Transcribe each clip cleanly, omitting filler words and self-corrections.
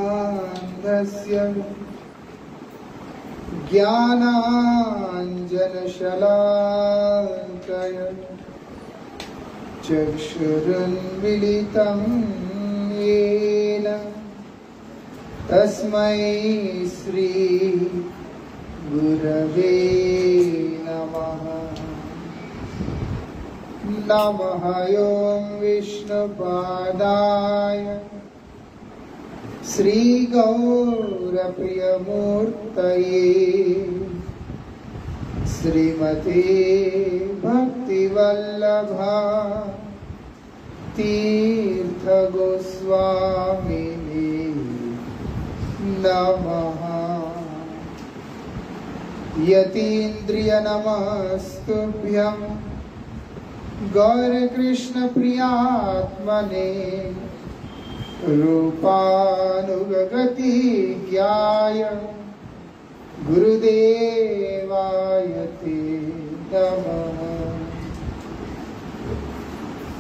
अज्ञानतिमिरान्धस्य ज्ञानाञ्जनशलाकय चक्षुरुन्मीलितं येन तस्मै श्री गुरवे नमः। नमः ॐ विष्णुपादाय श्रीगौरप्रियमूर्तये श्रीमते भक्तिवल्लभा तीर्थगोस्वामिने नमः। यतीन्द्रियनमस्तुभ्यं गौरकृष्ण प्रियात्मने रूपानुगति ज्ञाय गुरुदेवाय ते नमः।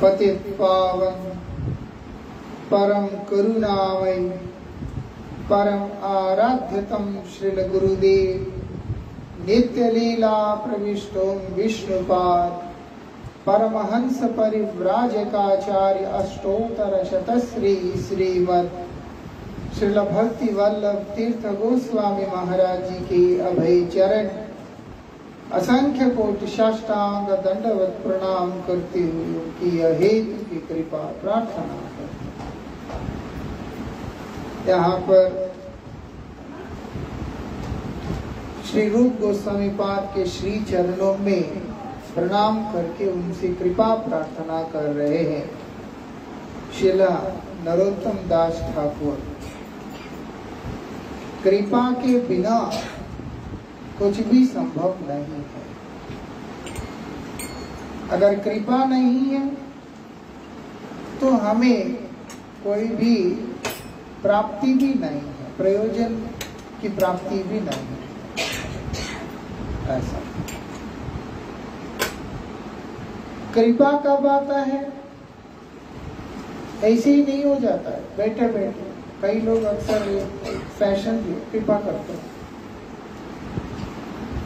पतित पावन परम करुणामय परम आराध्यतम श्रील गुरुदेव नित्य लीला प्रविष्टो विष्णुपाद परमहंस परिव्राजकाचार्य अष्टोत्तर शतश्री श्रीमद श्रील भक्ति वल्लभ तीर्थ गोस्वामी महाराज जी के अभय चरण असंख्य कोटि साष्टांग दंडवत प्रणाम करते हुए कि यह हेतु की कृपा प्रार्थना करते। यहाँ पर श्री रूप गोस्वामी पाद के श्री चरणों में प्रणाम करके उनसे कृपा प्रार्थना कर रहे हैं। श्रीला नरोत्तम दास ठाकुर, कृपा के बिना कुछ भी संभव नहीं है। अगर कृपा नहीं है तो हमें कोई भी प्राप्ति भी नहीं है, प्रयोजन की प्राप्ति भी नहीं है। ऐसा कृपा कब आता है? ऐसे ही नहीं हो जाता है बैठे बैठे। कई लोग अक्सर फैशन भी कृपा करते हैं,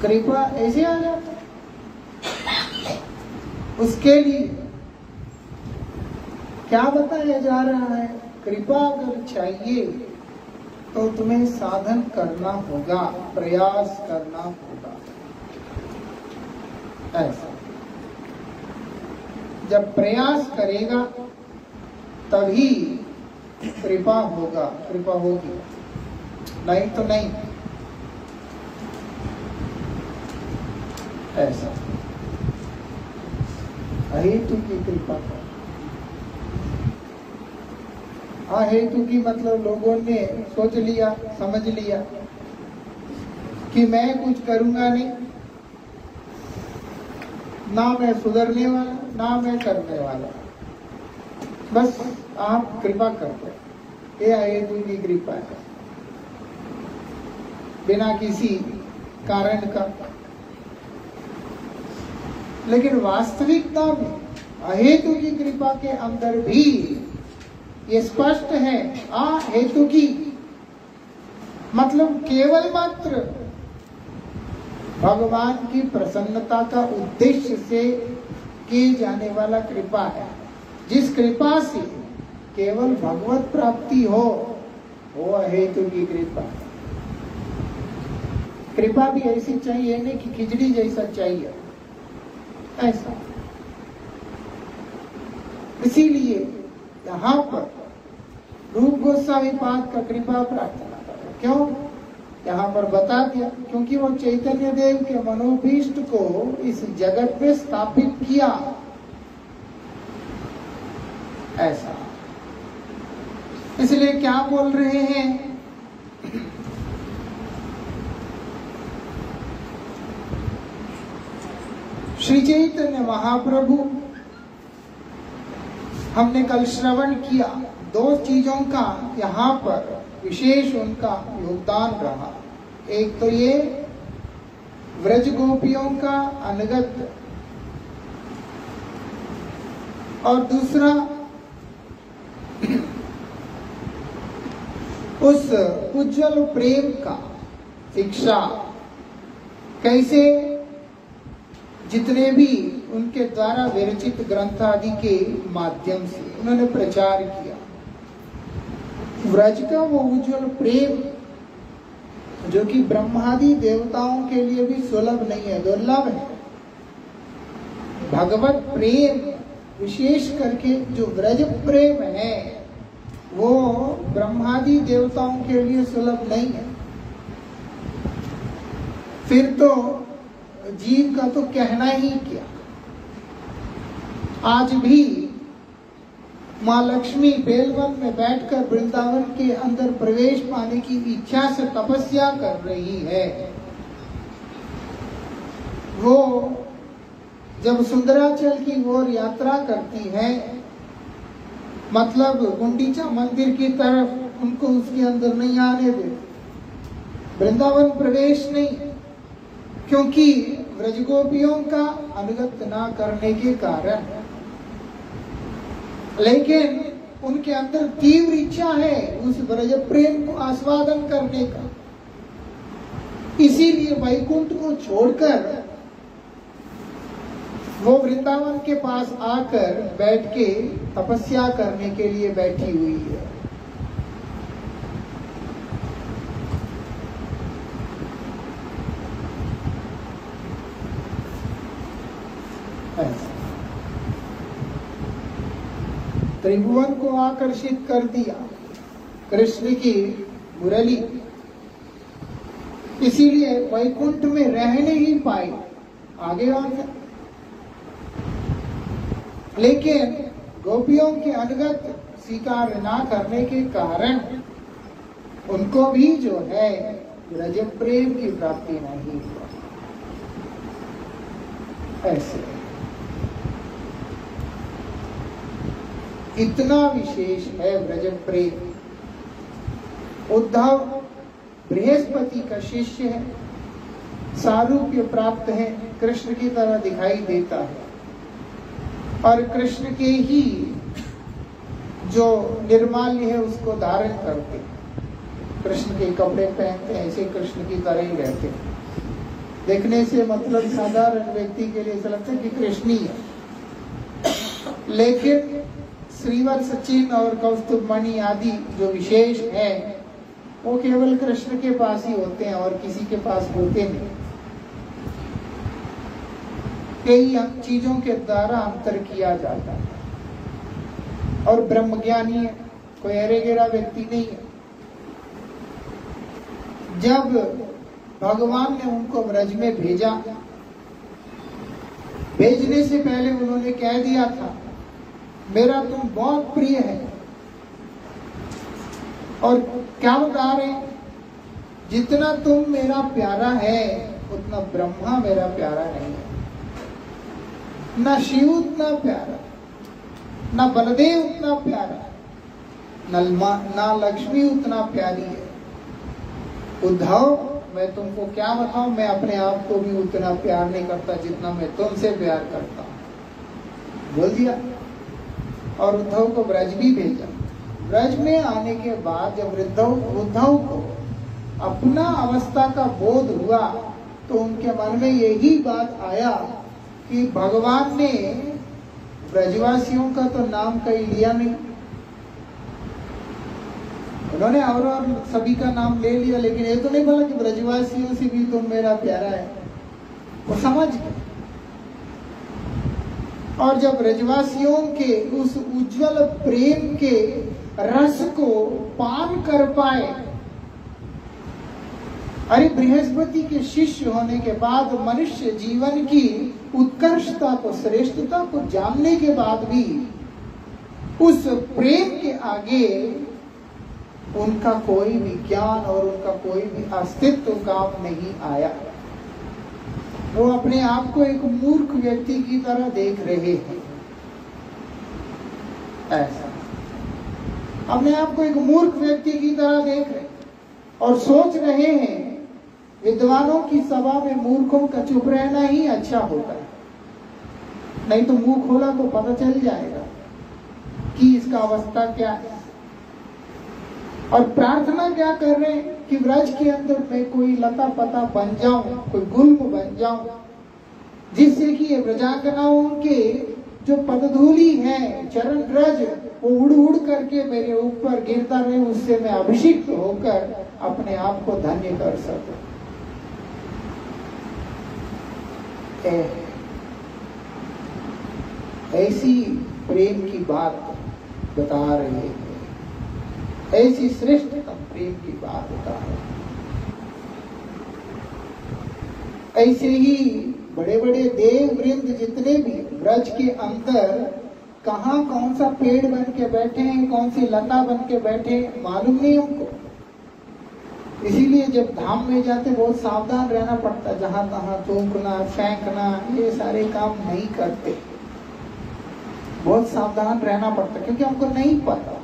कृपा ऐसे आ जाता है। उसके लिए क्या बताया जा रहा है? कृपा अगर चाहिए तो तुम्हें साधन करना होगा, प्रयास करना होगा। ऐसा जब प्रयास करेगा तभी कृपा होगा, कृपा होगी, नहीं तो नहीं। ऐसा अहेतु की कृपा कर। अहेतु की मतलब लोगों ने सोच लिया, समझ लिया कि मैं कुछ करूंगा नहीं, ना मैं सुधरने वाला ना मैं करने वाला, बस आप कृपा करते। ये हेतु की कृपा है, बिना किसी कारण का। लेकिन वास्तविकता में अहेतु की कृपा के अंदर भी ये स्पष्ट है, अहेतु की मतलब केवल मात्र भगवान की प्रसन्नता का उद्देश्य से किए जाने वाला कृपा है। जिस कृपा से केवल भगवत प्राप्ति हो वो अहेतु की कृपा है। कृपा भी ऐसी चाहिए नहीं कि खिचड़ी जैसा चाहिए, ऐसा। इसीलिए यहाँ पर रूप गोस्वामी पाद का कृपा प्रार्थना करें। क्यों? यहाँ पर बता दिया, क्योंकि वो चैतन्य देव के मनोभीष्ट को इस जगत में स्थापित किया। ऐसा इसलिए क्या बोल रहे हैं? श्री चैतन्य महाप्रभु, हमने कल श्रवण किया, दो चीजों का यहाँ पर विशेष उनका योगदान रहा। एक तो ये व्रज गोपियों का अनुगत्य, और दूसरा उस उज्जवल प्रेम का शिक्षा, कैसे जितने भी उनके द्वारा विरचित ग्रंथ आदि के माध्यम से उन्होंने प्रचार किया। व्रज का वो उज्जवल प्रेम जो कि ब्रह्मादि देवताओं के लिए भी सुलभ नहीं है, दुर्लभ है। भगवत प्रेम विशेष करके जो व्रज प्रेम है वो ब्रह्मादि देवताओं के लिए सुलभ नहीं है। फिर तो जीव का तो कहना ही क्या। आज भी माँ लक्ष्मी बेलवन में बैठकर वृंदावन के अंदर प्रवेश पाने की इच्छा से तपस्या कर रही है। वो जब सुंदराचल की ओर यात्रा करती है, मतलब गुंडीचा मंदिर की तरफ, उनको उसके अंदर नहीं आने देते, वृंदावन प्रवेश नहीं, क्योंकि व्रजगोपियों का अनुगत्य न करने के कारण। लेकिन उनके अंदर तीव्र इच्छा है उस व्रज प्रेम को आस्वादन करने का, इसीलिए वैकुंठ को छोड़कर वो वृंदावन के पास आकर बैठ के तपस्या करने के लिए बैठी हुई है। त्रिभुवन को आकर्षित कर दिया कृष्ण की मुरली, इसीलिए वैकुंठ में रह नहीं पाई, आगे आ गया। लेकिन गोपियों के अनुगत स्वीकार न करने के कारण उनको भी जो है व्रज प्रेम की प्राप्ति नहीं हुआ। ऐसे इतना विशेष है व्रज प्रेम। उद्धव बृहस्पति का शिष्य है, सारूप्य प्राप्त है, कृष्ण की तरह दिखाई देता है, और कृष्ण के ही जो निर्माल्य है उसको धारण करते, कृष्ण के कपड़े पहनते, ऐसे कृष्ण की तरह ही रहते। देखने से मतलब साधारण व्यक्ति के लिए ऐसा लगता है कि कृष्ण ही है, लेकिन श्रीवर सचिन और कौस्तुभ मणि आदि जो विशेष है वो केवल कृष्ण के पास ही होते हैं और किसी के पास होते नहीं। कई चीजों के द्वारा अंतर किया जाता है, और ब्रह्म ज्ञानी है, कोई अरे गेरा व्यक्ति नहीं है। जब भगवान ने उनको व्रज में भेजा, भेजने से पहले उन्होंने कह दिया था मेरा तुम बहुत प्रिय है, और क्या बता रहे, जितना तुम मेरा प्यारा है उतना ब्रह्मा मेरा प्यारा नहीं है, ना शिव उतना प्यारा, ना बलदेव उतना प्यारा, ना लक्ष्मी उतना प्यारी है। उद्धव मैं तुमको क्या बताऊं, मैं अपने आप को भी उतना प्यार नहीं करता जितना मैं तुमसे प्यार करता हूं, बोल दिया। और उद्धव को ब्रज भी भेजा। ब्रज में आने के बाद जब उद्धव को अपना अवस्था का बोध हुआ तो उनके मन में यही बात आया कि भगवान ने ब्रजवासियों का तो नाम कहीं लिया नहीं, उन्होंने और सभी का नाम ले लिया, लेकिन ये तो नहीं बोला कि ब्रजवासियों से भी तुम मेरा प्यारा है। वो समझ गए, और जब ब्रजवासियों के उस उज्जवल प्रेम के रस को पान कर पाए, अरे बृहस्पति के शिष्य होने के बाद मनुष्य जीवन की उत्कर्षता को, श्रेष्ठता को जानने के बाद भी उस प्रेम के आगे उनका कोई भी ज्ञान और उनका कोई भी अस्तित्व काम नहीं आया। वो अपने आप को एक मूर्ख व्यक्ति की तरह देख रहे हैं। ऐसा अपने आप को एक मूर्ख व्यक्ति की तरह देख रहे और सोच रहे हैं विद्वानों की सभा में मूर्खों का चुप रहना ही अच्छा होता है, नहीं तो मुंह खोला तो पता चल जाएगा कि इसका अवस्था क्या है। और प्रार्थना क्या कर रहे हैं कि व्रज के अंदर मैं कोई लता पता बन जाऊं, कोई गुल्म बन जाऊं, जिससे कि ये व्रजांगनाओं के जो पदधूलि है, चरण रज, वो उड़ उड़ करके मेरे ऊपर गिरता रहे, उससे मैं अभिषिक्त होकर अपने आप को धन्य कर सकूं। ऐसी प्रेम की बात बता रहे हैं, ऐसी श्रेष्ठतम प्रेम की बात बता रहे हैं। ऐसे ही बड़े बड़े देव वृंद जितने भी ब्रज के अंदर कहाँ कौन सा पेड़ बन के बैठे हैं, कौन सी लता बन के बैठे हैं, मालूम नहीं हमको। इसीलिए जब धाम में जाते बहुत सावधान रहना पड़ता, जहां तहां थूकना फेंकना ये सारे काम नहीं करते, बहुत सावधान रहना पड़ता, क्योंकि हमको नहीं पता।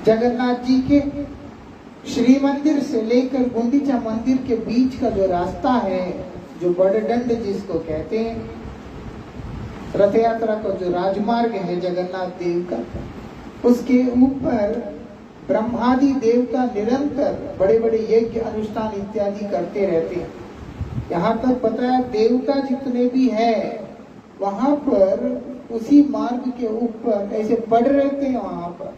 जगन्नाथ जी के श्री मंदिर से लेकर गुंडीचा मंदिर के बीच का जो रास्ता है, जो बड़दंड जिसको कहते हैं, रथ यात्रा का जो राजमार्ग है जगन्नाथ देव का, उसके ऊपर ब्रह्मादि देवता निरंतर बड़े बड़े यज्ञ अनुष्ठान इत्यादि करते रहते हैं। यहाँ तक बताया देवता जितने भी हैं वहां पर उसी मार्ग के ऊपर ऐसे पड़ रहते हैं। वहां पर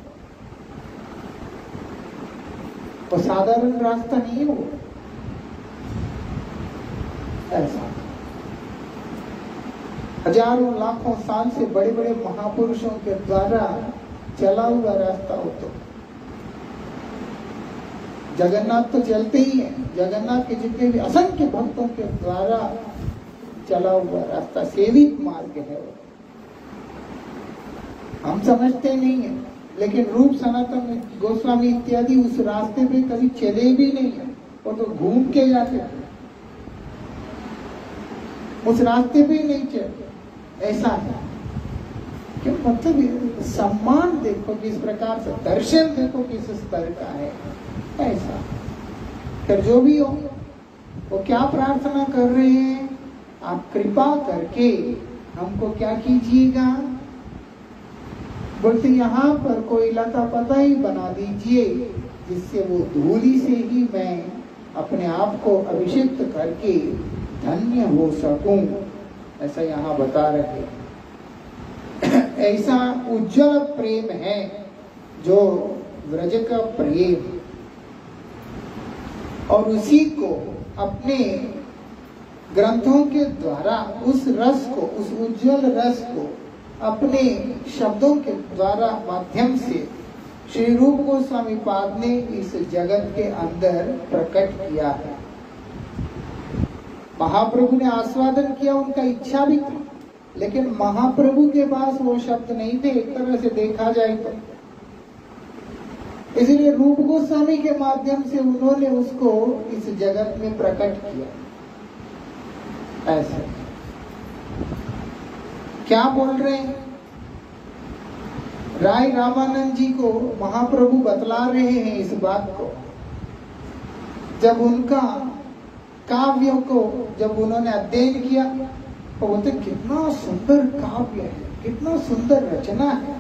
वो साधारण रास्ता नहीं है, वो ऐसा हजारों लाखों साल से बड़े बड़े महापुरुषों के द्वारा चला हुआ रास्ता हो। तो जगन्नाथ तो चलते ही हैं, जगन्नाथ के जितने भी असंख्य भक्तों के द्वारा चला हुआ रास्ता, सेवित मार्ग है वो। हम समझते नहीं है, लेकिन रूप सनातन गोस्वामी इत्यादि उस रास्ते पे कभी चले भी नहीं है, वो तो घूम के जाते हैं, उस रास्ते पे ही नहीं चलते। ऐसा है कि मतलब सम्मान देखो किस प्रकार से, दर्शन देखो किस स्तर का है। ऐसा फिर जो भी हो वो क्या प्रार्थना कर रहे हैं, आप कृपा करके हमको क्या कीजिएगा, बोलते यहाँ पर कोई लता पता ही बना दीजिए, जिससे वो धूली से ही मैं अपने आप को अभिषिक्त करके धन्य हो सकूं। ऐसा यहाँ बता रहे। ऐसा उज्जवल प्रेम है जो व्रज का प्रेम, और उसी को अपने ग्रंथों के द्वारा उस रस को, उस उज्जवल रस को अपने शब्दों के द्वारा माध्यम से श्री रूप गोस्वामी पाद ने इस जगत के अंदर प्रकट किया है। महाप्रभु ने आस्वादन किया, उनका इच्छा भी था, लेकिन महाप्रभु के पास वो शब्द नहीं थे एक तरह से देखा जाए तो। इसलिए रूप गोस्वामी के माध्यम से उन्होंने उसको इस जगत में प्रकट किया। ऐसे क्या बोल रहे हैं, राय रामानंद जी को महाप्रभु बतला रहे हैं इस बात को। जब उनका काव्यों को जब उन्होंने अध्ययन किया तो बोलते कितना सुंदर काव्य है, कितना सुंदर रचना है,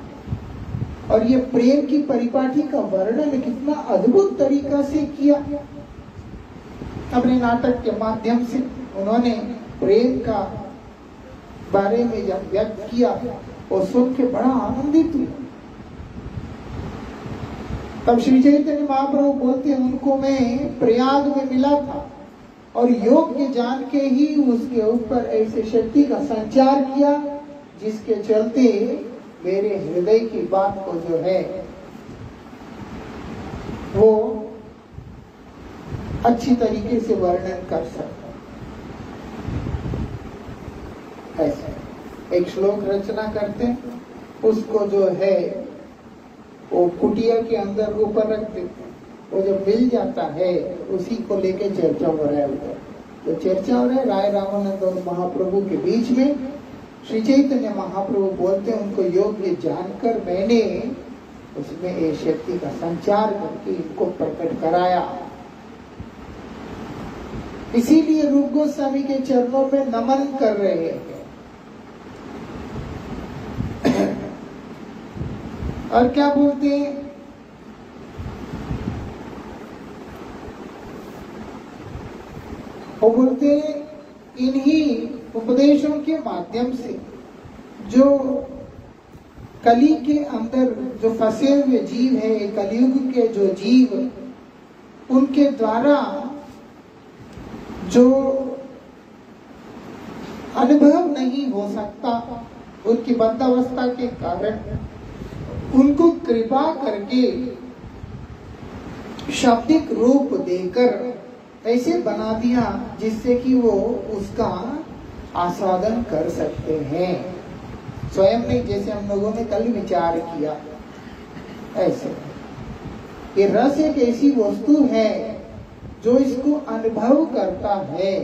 और ये प्रेम की परिपाटी का वर्णन कितना अद्भुत तरीका से किया। अपने नाटक के माध्यम से उन्होंने प्रेम का बारे में जब व्यक्त किया और सुन के बड़ा आनंदित हुआ। तब श्री चैतन्य महाप्रभु बोलते हैं, उनको मैं प्रयाग में मिला था और योग्य जान के ही उसके ऊपर ऐसे शक्ति का संचार किया, जिसके चलते मेरे हृदय की बात को जो है वो अच्छी तरीके से वर्णन कर सकता। ऐसे एक श्लोक रचना करते हैं, उसको जो है वो कुटिया के अंदर ऊपर रख देते हैं। वो जब मिल जाता है उसी को लेके चर्चा हो रहा है उधर। तो चर्चा हो रहा है राय रामानंद और महाप्रभु के बीच में। श्री चैतन्य महाप्रभु बोलते हैं उनको योग्य जानकर मैंने उसमें ये शक्ति का संचार करके इनको प्रकट कराया। इसीलिए रूप गोस्वामी के चरणों में नमन कर रहे हैं। और क्या बोलते हैं, वो बोलते हैं इन्हीं उपदेशों के माध्यम से जो कली के अंदर जो फंसे हुए जीव है, कलयुग के जो जीव, उनके द्वारा जो अनुभव नहीं हो सकता उनकी बद्धावस्था के कारण, उनको कृपा करके शाब्दिक रूप देकर ऐसे बना दिया जिससे कि वो उसका आस्वादन कर सकते हैं स्वयं नहीं, जैसे हम लोगों ने कल विचार किया। ऐसे ये रस एक ऐसी वस्तु है जो इसको अनुभव करता है,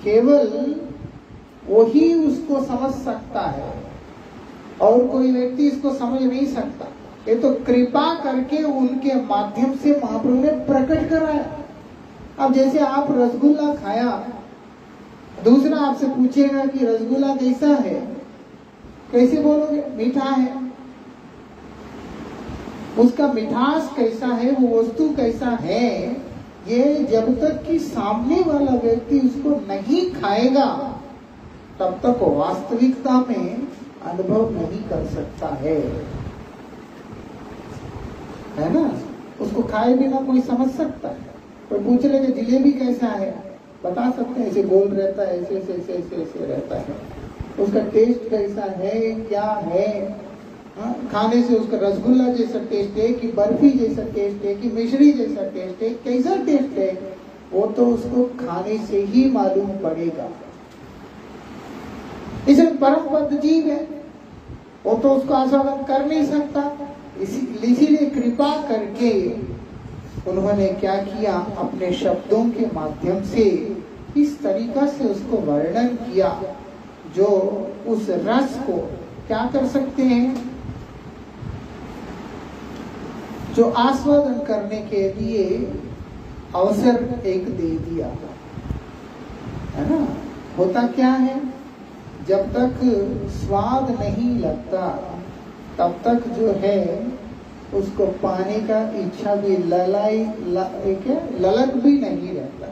केवल वही उसको समझ सकता है और कोई व्यक्ति इसको समझ नहीं सकता। ये तो कृपा करके उनके माध्यम से महाप्रभु ने प्रकट कराया। अब जैसे आप रसगुल्ला खाया, दूसरा आपसे पूछेगा कि रसगुल्ला कैसा है, कैसे बोलोगे? मीठा है। उसका मिठास कैसा है, वो वस्तु कैसा है, ये जब तक कि सामने वाला व्यक्ति उसको नहीं खाएगा तब तक वो वास्तविकता में अनुभव नहीं कर सकता है ना? उसको खाए बिना कोई समझ सकता है? कोई पूछ ले कि जिलेबी कैसा है, बता सकते हैं ऐसे गोल रहता है, ऐसे ऐसे ऐसे ऐसे ऐसे रहता है। उसका टेस्ट कैसा है, क्या है? खाने से उसका रसगुल्ला जैसा टेस्ट है कि बर्फी जैसा टेस्ट है कि मिश्री जैसा टेस्ट है, कैसा टेस्ट है, वो तो उसको खाने से ही मालूम पड़ेगा। इसलिए परम बद्ध जीव है, वो तो उसको आस्वादन कर नहीं सकता। इसीलिए कृपा करके उन्होंने क्या किया, अपने शब्दों के माध्यम से इस तरीका से उसको वर्णन किया जो उस रस को क्या कर सकते हैं, जो आस्वादन करने के लिए अवसर एक दे दिया, है ना? होता क्या है, जब तक स्वाद नहीं लगता तब तक जो है उसको पाने का इच्छा भी ललक भी नहीं रहता।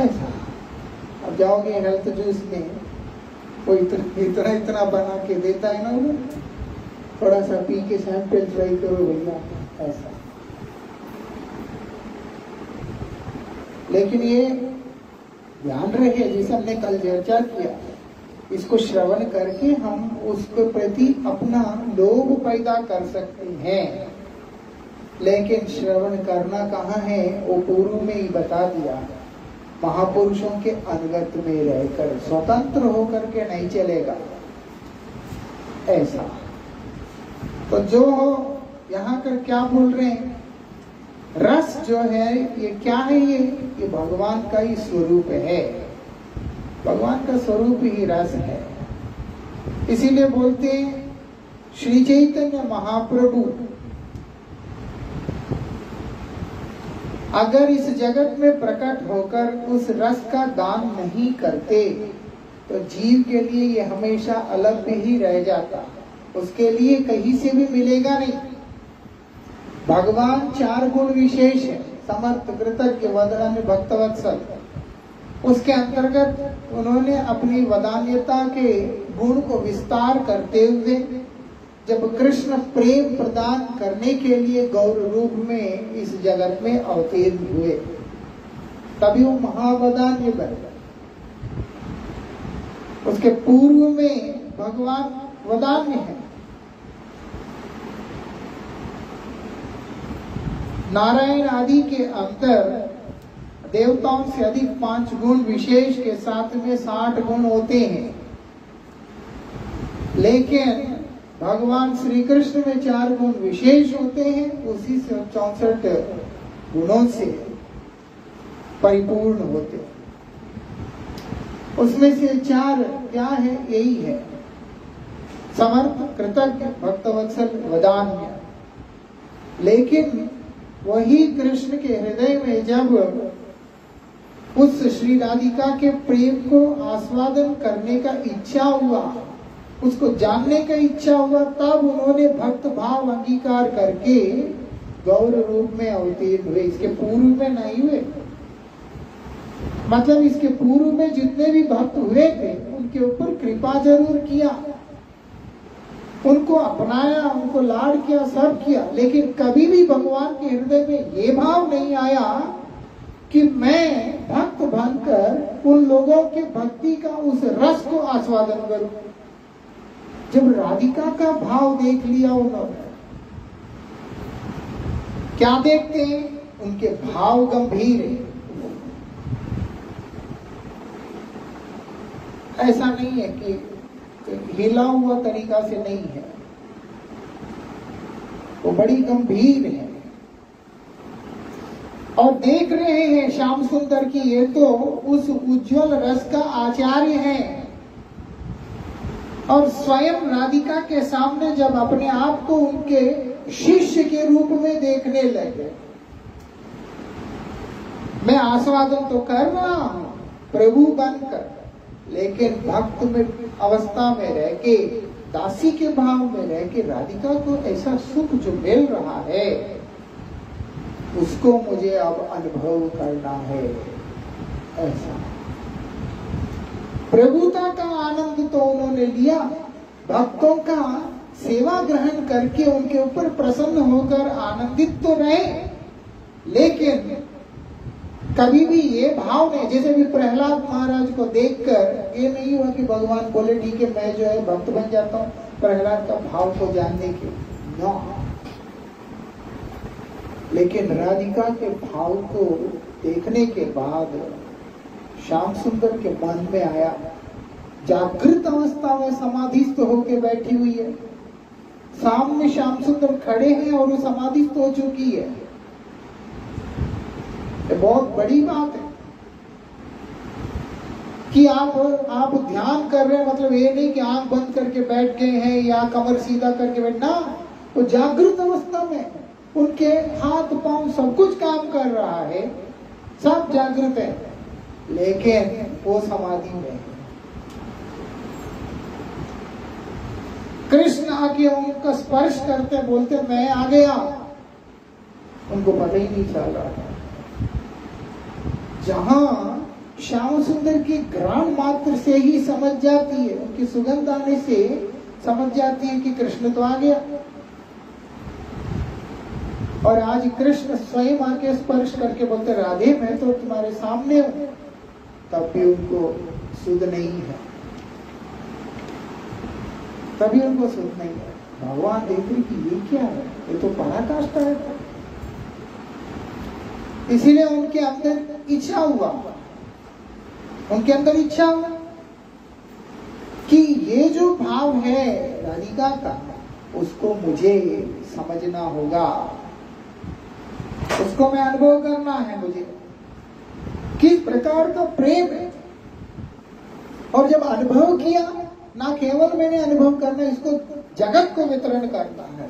ऐसा अब जाओगे हेल्थ जूस में, वो इतना इतना बना के देता है ना, उन्हें थोड़ा सा पी के सैंपल ट्राई करो भैया, ऐसा। लेकिन ये ध्यान रहे, जैसे हमने कल चर्चा किया, इसको श्रवण करके हम उसके प्रति अपना लोभ पैदा कर सकते हैं, लेकिन श्रवण करना कहाँ है, वो पूर्व में ही बता दिया। महापुरुषों के अनुगत में रहकर, स्वतंत्र होकर के नहीं चलेगा ऐसा। तो जो यहाँ कर क्या बोल रहे हैं, रस जो है ये क्या है, ये भगवान का ही स्वरूप है, भगवान का स्वरूप ही रस है। इसीलिए बोलते हैं श्री चैतन्य महाप्रभु अगर इस जगत में प्रकट होकर उस रस का दान नहीं करते तो जीव के लिए ये हमेशा अलग ही रह जाता, उसके लिए कहीं से भी मिलेगा नहीं। भगवान 4 गुण विशेष है, समर्थ, कृतज्ञ, वदन्य, भक्तवत्सल। उसके अंतर्गत उन्होंने अपनी वदान्यता के गुण को विस्तार करते हुए जब कृष्ण प्रेम प्रदान करने के लिए गौर रूप में इस जगत में अवतीर्ण हुए, तभी वो महावदान्य बन गए। उसके पूर्व में भगवान वदान्य है। नारायण आदि के अंतर देवताओं से अधिक 5 गुण विशेष के साथ में 60 गुण होते हैं, लेकिन भगवान श्री कृष्ण में 4 गुण विशेष होते हैं, उसी से 64 गुणों से परिपूर्ण होते हैं। उसमें से 4 क्या है? यही है, समर्थ, कृतज्ञ, भक्तवत्सल, वदान्य। लेकिन वही कृष्ण के हृदय में जब उस श्री राधिका के प्रेम को आस्वादन करने का इच्छा हुआ, उसको जानने का इच्छा हुआ, तब उन्होंने भक्त भाव अंगीकार करके गौर रूप में अवतीर्ण हुए। इसके पूर्व में नहीं हुए। मतलब इसके पूर्व में जितने भी भक्त हुए थे उनके ऊपर कृपा जरूर किया, उनको अपनाया, उनको लाड किया, सब किया, लेकिन कभी भी भगवान के हृदय में ये भाव नहीं आया कि मैं भक्त बनकर उन लोगों के भक्ति का उस रस को आस्वादन करूं। जब राधिका का भाव देख लिया उन्होंने, क्या देखते हैं? उनके भाव गंभीर है। ऐसा नहीं है कि हिला हुआ तरीका से नहीं है, वो बड़ी गंभीर है। और देख रहे हैं श्याम सुंदर की ये तो उस उज्जवल रस का आचार्य है, और स्वयं राधिका के सामने जब अपने आप को उनके शिष्य के रूप में देखने लगे, मैं आस्वादन तो कर रहा हूं प्रभु बनकर, लेकिन भक्त में अवस्था में रह के, दासी के भाव में रह के राधिका को ऐसा सुख जो मिल रहा है, उसको मुझे अब अनुभव करना है। ऐसा प्रभुता का आनंद तो उन्होंने लिया, भक्तों का सेवा ग्रहण करके उनके ऊपर प्रसन्न होकर आनंदित तो रहे, लेकिन कभी भी ये भाव नहीं, जैसे भी प्रहलाद महाराज को देखकर ये नहीं हुआ कि भगवान बोले ठीक है मैं जो है भक्त बन जाता हूँ प्रहलाद का भाव को जानने के, न। लेकिन राधिका के भाव को देखने के बाद श्याम सुंदर के मन में आया, जागृत अवस्था में समाधिस्थ होके बैठी हुई है, सामने श्याम सुंदर खड़े हैं और वो समाधिस्थ हो चुकी है। ये बहुत बड़ी बात है कि आप ध्यान कर रहे हैं, मतलब ये नहीं कि आंख बंद करके बैठ गए हैं या कमर सीधा करके बैठना, वो जागृत अवस्था में उनके हाथ पांव सब कुछ काम कर रहा है, सब जागृत है, लेकिन वो समाधि में है। कृष्ण आके उनका स्पर्श करते बोलते मैं आ गया, उनको पता ही नहीं चल रहा था। जहां श्याम सुंदर की घ्राण मात्र से ही समझ जाती है, उनकी सुगंध आने से समझ जाती है कि कृष्ण तो आ गया। और आज कृष्ण स्वयं आके स्पर्श करके बोलते राधे मैं तो तुम्हारे सामने हूं, तब भी उनको सुध नहीं है, तभी उनको सुध नहीं है। भगवान देख रहे कि ये क्या है, ये तो पराकाष्ठा है। इसीलिए उनके अंदर इच्छा हुआ, उनके अंदर इच्छा हुआ कि ये जो भाव है राधिका का, उसको मुझे समझना होगा, उसको मैं अनुभव करना है, मुझे किस प्रकार का प्रेम है। और जब अनुभव किया, ना केवल मैंने अनुभव करना, इसको जगत को वितरण करना है,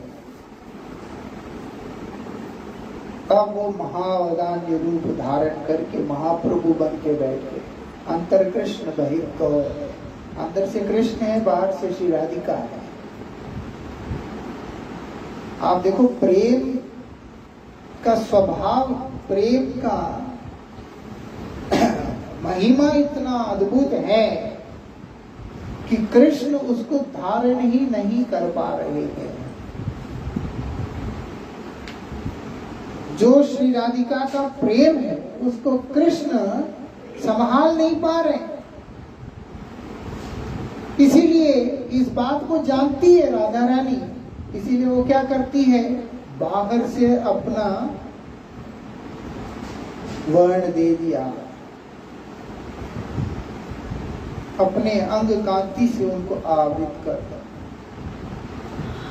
तब वो महावदान्य रूप धारण करके महाप्रभु बन के बैठे। अंतर कृष्ण बहिर्गौर, अंदर से कृष्ण है, बाहर से श्री राधिका है। आप देखो प्रेम का स्वभाव, प्रेम का महिमा इतना अद्भुत है कि कृष्ण उसको धारण ही नहीं कर पा रहे हैं। जो श्री राधिका का प्रेम है उसको कृष्ण संभाल नहीं पा रहे, इसीलिए इस बात को जानती है राधा रानी, इसीलिए वो क्या करती है, बाहर से अपना वर्ण दे दिया, अपने अंग कांति से उनको आवृत कर दिया,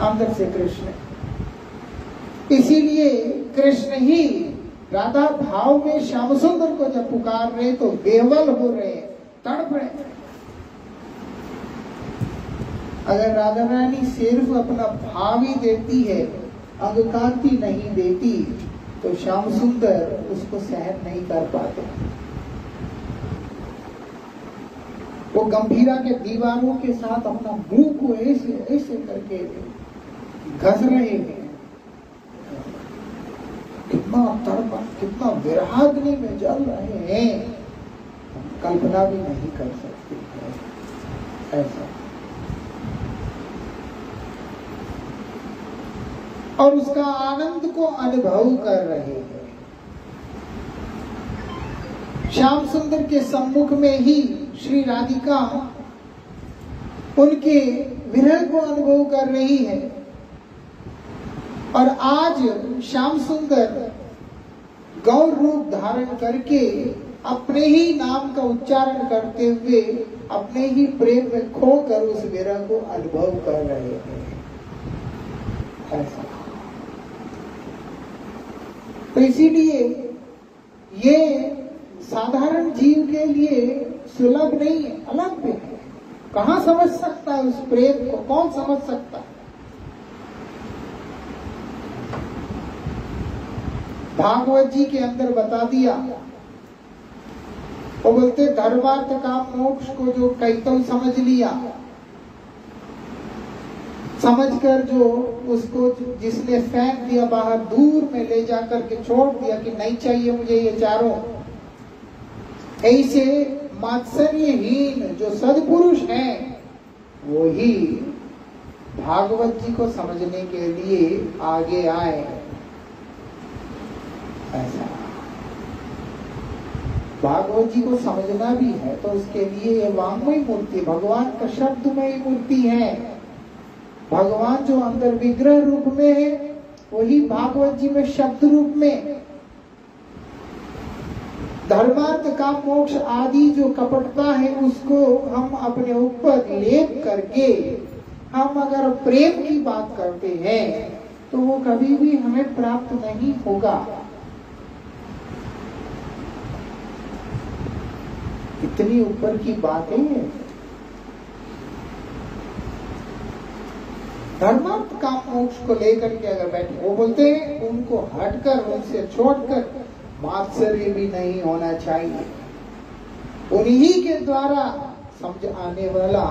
अंदर से कृष्ण। इसीलिए कृष्ण ही राधा भाव में श्याम सुंदर को जब पुकार रहे तो बेवल हो रहे, तड़प रहे हैं। अगर राधा रानी सिर्फ अपना भाव ही देती है, अंगकांति नहीं देती, तो श्याम सुंदर उसको सहन नहीं कर पाते। वो गंभीरा के दीवारों के साथ अपना मुंह को ऐसे ऐसे करके घस रहे हैं। कितना तड़पा, कितना विराग्नि में जल रहे हैं, हम कल्पना भी नहीं कर सकते हैं ऐसा। और उसका आनंद को अनुभव कर रहे हैं। श्याम सुंदर के सम्मुख में ही श्री राधिका उनके विरह को अनुभव कर रही है। और आज श्याम सुंदर गौर रूप धारण करके अपने ही नाम का उच्चारण करते हुए अपने ही प्रेम में खोकर उस विरह को अनुभव कर रहे हैं ऐसा। तो इसीलिए ये साधारण जीव के लिए सुलभ नहीं है, अलग है। कहाँ समझ सकता है उस प्रेम को, कौन समझ सकता है? भागवत जी के अंदर बता दिया। वो बोलते धर्मार्थ काम मोक्ष को जो कैतव समझ लिया, समझकर जो उसको जिसने फेंक दिया बाहर, दूर में ले जाकर के छोड़ दिया कि नहीं चाहिए मुझे ये चारों, ऐसे मात्सर्यहीन जो सद्पुरुष हैं वो ही भागवत जी को समझने के लिए आगे आए ऐसा। भागवत जी को समझना भी है तो उसके लिए ये वांग्मय मूर्ति, भगवान का शब्दमय मूर्ति है। भगवान जो अंदर विग्रह रूप में है वही भागवत जी में शब्द रूप में। धर्मार्थ काम मोक्ष आदि जो कपटता है उसको हम अपने ऊपर लेप करके हम अगर प्रेम की बात करते हैं तो वो कभी भी हमें प्राप्त नहीं होगा। इतनी ऊपर की बातें हैं। धर्मार्थ काम मोक्ष को लेकर के अगर बैठे, वो बोलते हैं उनको हटकर, उनसे छोड़कर मात्सर्य भी नहीं होना चाहिए। उन्हीं के द्वारा समझ आने वाला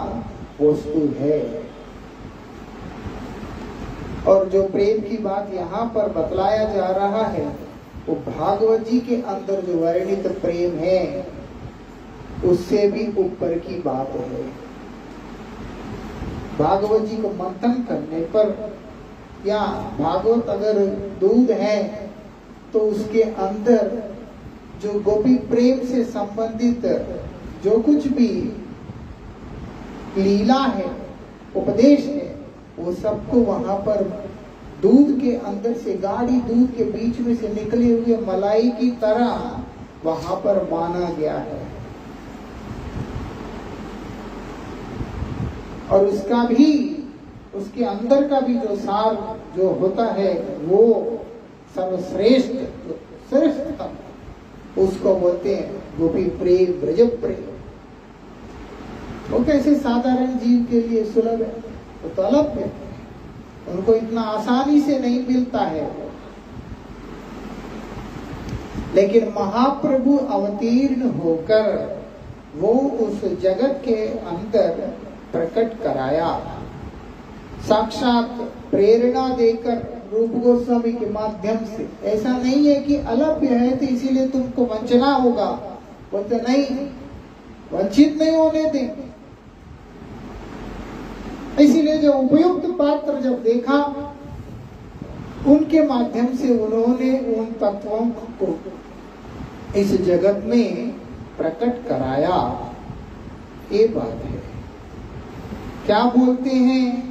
वस्तु है। और जो प्रेम की बात यहाँ पर बतलाया जा रहा है वो भागवत जी के अंदर जो वर्णित प्रेम है उससे भी ऊपर की बात है। भागवत जी को मंथन करने पर, या भागवत अगर दूध है तो उसके अंदर जो गोपी प्रेम से संबंधित जो कुछ भी लीला है, उपदेश है, वो सबको वहां पर दूध के अंदर से, गाढ़ी दूध के बीच में से निकले हुए मलाई की तरह वहां पर माना गया है। और उसका भी, उसके अंदर का भी जो सार जो होता है वो सर्वश्रेष्ठ, श्रेष्ठतम, उसको बोलते हैं गोपी प्रेम, ब्रज प्रेम। वो कैसे साधारण जीव के लिए सुलभ है, वो तो अलग है, उनको इतना आसानी से नहीं मिलता है। लेकिन महाप्रभु अवतीर्ण होकर वो उस जगत के अंदर प्रकट कराया, साक्षात प्रेरणा देकर रूप गोस्वामी के माध्यम से। ऐसा नहीं है कि अलभ्य है तो इसीलिए तुमको वंचना होगा, बोलते नहीं, वंचित नहीं होने देंगे। इसीलिए जो उपयुक्त पात्र जब देखा, उनके माध्यम से उन्होंने उन तत्वों को इस जगत में प्रकट कराया। ये बात है। क्या बोलते हैं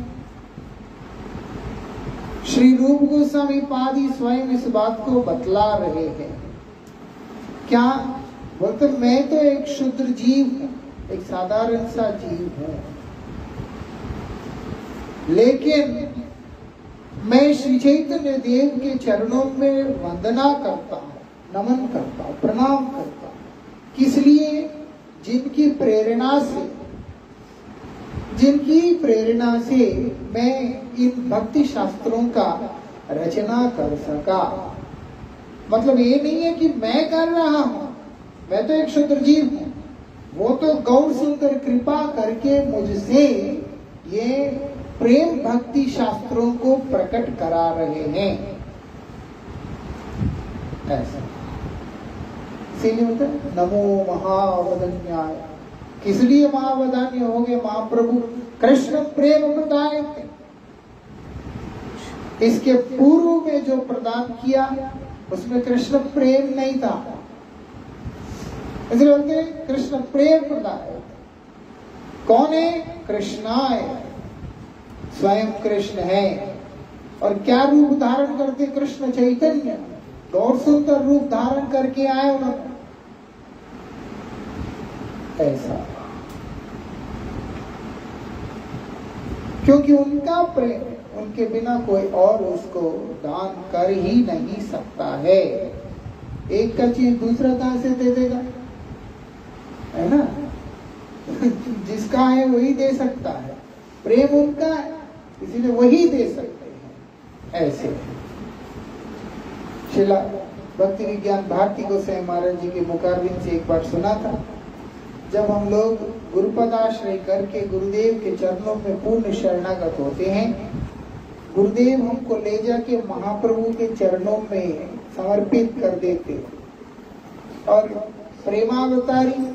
श्री रूप गोस्वामी पादी स्वयं इस बात को बतला रहे हैं। क्या बोलते, मैं तो एक शुद्र जीव हूं, एक साधारण सा जीव हूं, लेकिन मैं श्री चैतन्य देव के चरणों में वंदना करता हूं, नमन करता हूं, प्रणाम करता हूं। किस लिए? जिनकी प्रेरणा से मैं इन भक्ति शास्त्रों का रचना कर सका। मतलब ये नहीं है कि मैं कर रहा हूं, मैं तो एक क्षुद्र जीव हूं, वो तो गौर सुंदर कृपा करके मुझसे ये प्रेम भक्ति शास्त्रों को प्रकट करा रहे हैं। ऐसा इसीलिए होता है नमो महावदन्याय। किस लिए महावदान्य हो गए महाप्रभु? कृष्ण प्रेम प्रदाय। इसके पूर्व में जो प्रदान किया उसमें कृष्ण प्रेम नहीं था, इसलिए बोलते हैं कृष्ण प्रेम प्रदाय। कौन है? कृष्णाय, स्वयं कृष्ण है। और क्या रूप धारण करते? कृष्ण चैतन्य गौर सुंदर रूप धारण करके आए उन्होंने। ऐसा क्योंकि उनका प्रेम, उनके बिना कोई और उसको दान कर ही नहीं सकता है। एक का चीज दूसरा कहां से दे देगा, है ना? जिसका है वही दे सकता है, प्रेम उनका है इसीलिए वही दे सकते हैं। ऐसे शिला भक्ति विज्ञान भारती गोसाई महाराज जी के मुखारविंद से एक बार सुना था, जब हम लोग गुरुपदाश्रय करके गुरुदेव के चरणों में पूर्ण शरणागत होते हैं, गुरुदेव हमको ले जाके महाप्रभु के चरणों में समर्पित कर देते और प्रेमावतारी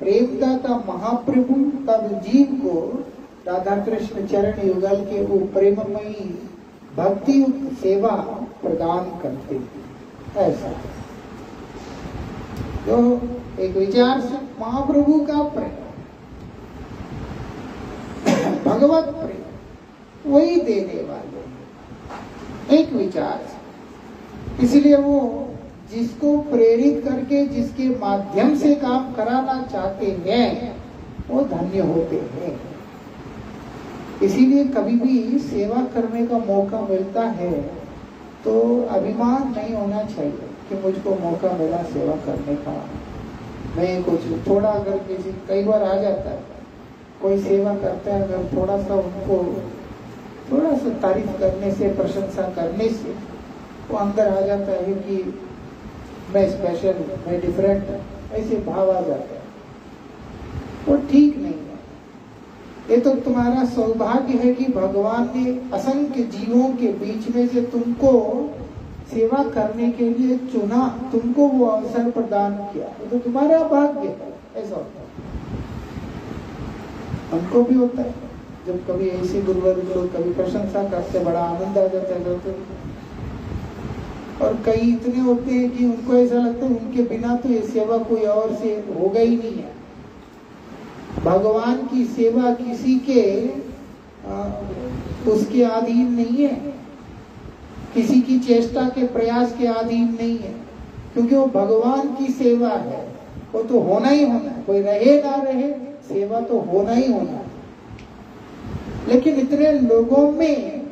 प्रेमदाता महाप्रभु तब जीव को राधा कृष्ण चरण युगल के वो प्रेममयी भक्ति सेवा प्रदान करते। ऐसा तो एक विचार से महाप्रभु का प्रेम, भगवत प्रेम वही देने वाले, एक विचार से। इसलिए वो जिसको प्रेरित करके जिसके माध्यम से काम कराना चाहते हैं वो धन्य होते हैं। इसीलिए कभी भी सेवा करने का मौका मिलता है तो अभिमान नहीं होना चाहिए कि मुझको मौका मिला सेवा करने का, मैं कुछ थोड़ा अगर किसी कई बार आ जाता है कोई सेवा करता है, अगर थोड़ा सा उनको थोड़ा सा तारीफ करने से प्रशंसा करने से वो अंदर आ जाता है कि मैं स्पेशल, मैं डिफरेंट, ऐसे भाव आ जाता है। वो ठीक नहीं है। ये तो तुम्हारा सौभाग्य है कि भगवान ने असंख्य जीवों के बीच में से तुमको सेवा करने के लिए चुना, तुमको वो अवसर प्रदान किया, ये तो तुम्हारा भाग्य है। ऐसा होता है, हमको भी होता है जब कभी ऐसे गुरुवर्ग लोग कभी प्रशंसा करते, बड़ा आनंद आ जाता है। और कई इतने होते हैं कि उनको ऐसा लगता है उनके बिना तो ये सेवा कोई और से होगा ही नहीं है। भगवान की सेवा किसी के उसके अधीन नहीं है, किसी की चेष्टा के प्रयास के अधीन नहीं है, क्योंकि वो भगवान की सेवा है, वो तो होना ही होना है, कोई रहे ना रहे सेवा तो होना ही होना है। लेकिन इतने लोगों में,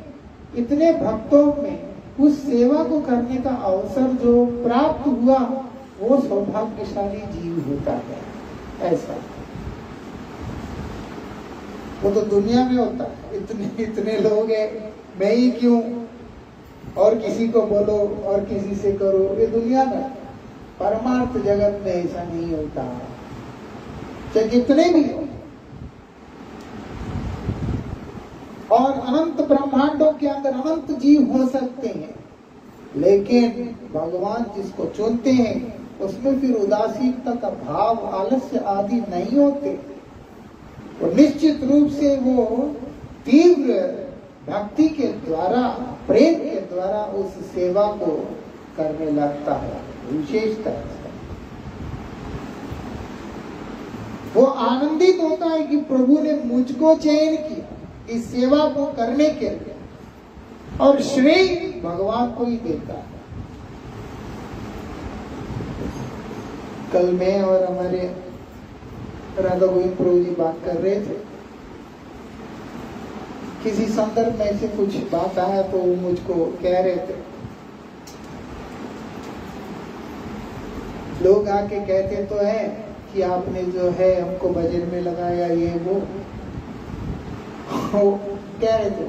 इतने भक्तों में उस सेवा को करने का अवसर जो प्राप्त हुआ वो सौभाग्यशाली जीव होता है। ऐसा वो तो दुनिया में होता है, इतने लोग हैं, मैं ही क्यों और किसी को बोलो और किसी से करो, ये दुनिया में। परमार्थ जगत में ऐसा नहीं होता, चाहे जितने भी हो। और अनंत ब्रह्मांडों के अंदर अनंत जीव हो सकते हैं, लेकिन भगवान जिसको चुनते हैं उसमें फिर उदासीनता का भाव, आलस्य आदि नहीं होते। और निश्चित रूप से वो तीव्र भक्ति के द्वारा, प्रेम के द्वारा उस सेवा को करने लगता है। विशेषता वो आनंदित होता है कि प्रभु ने मुझको चयन किया इस सेवा को करने के लिए, और श्रेय भगवान को ही देता है। कल मैं और हमारे राधा गोविंद प्रभु जी बात कर रहे थे, किसी संदर्भ में से कुछ बात आया तो वो मुझको कह रहे थे, लोग आके कहते तो हैं कि आपने जो है हमको भजन में लगाया ये वो कह रहे थे।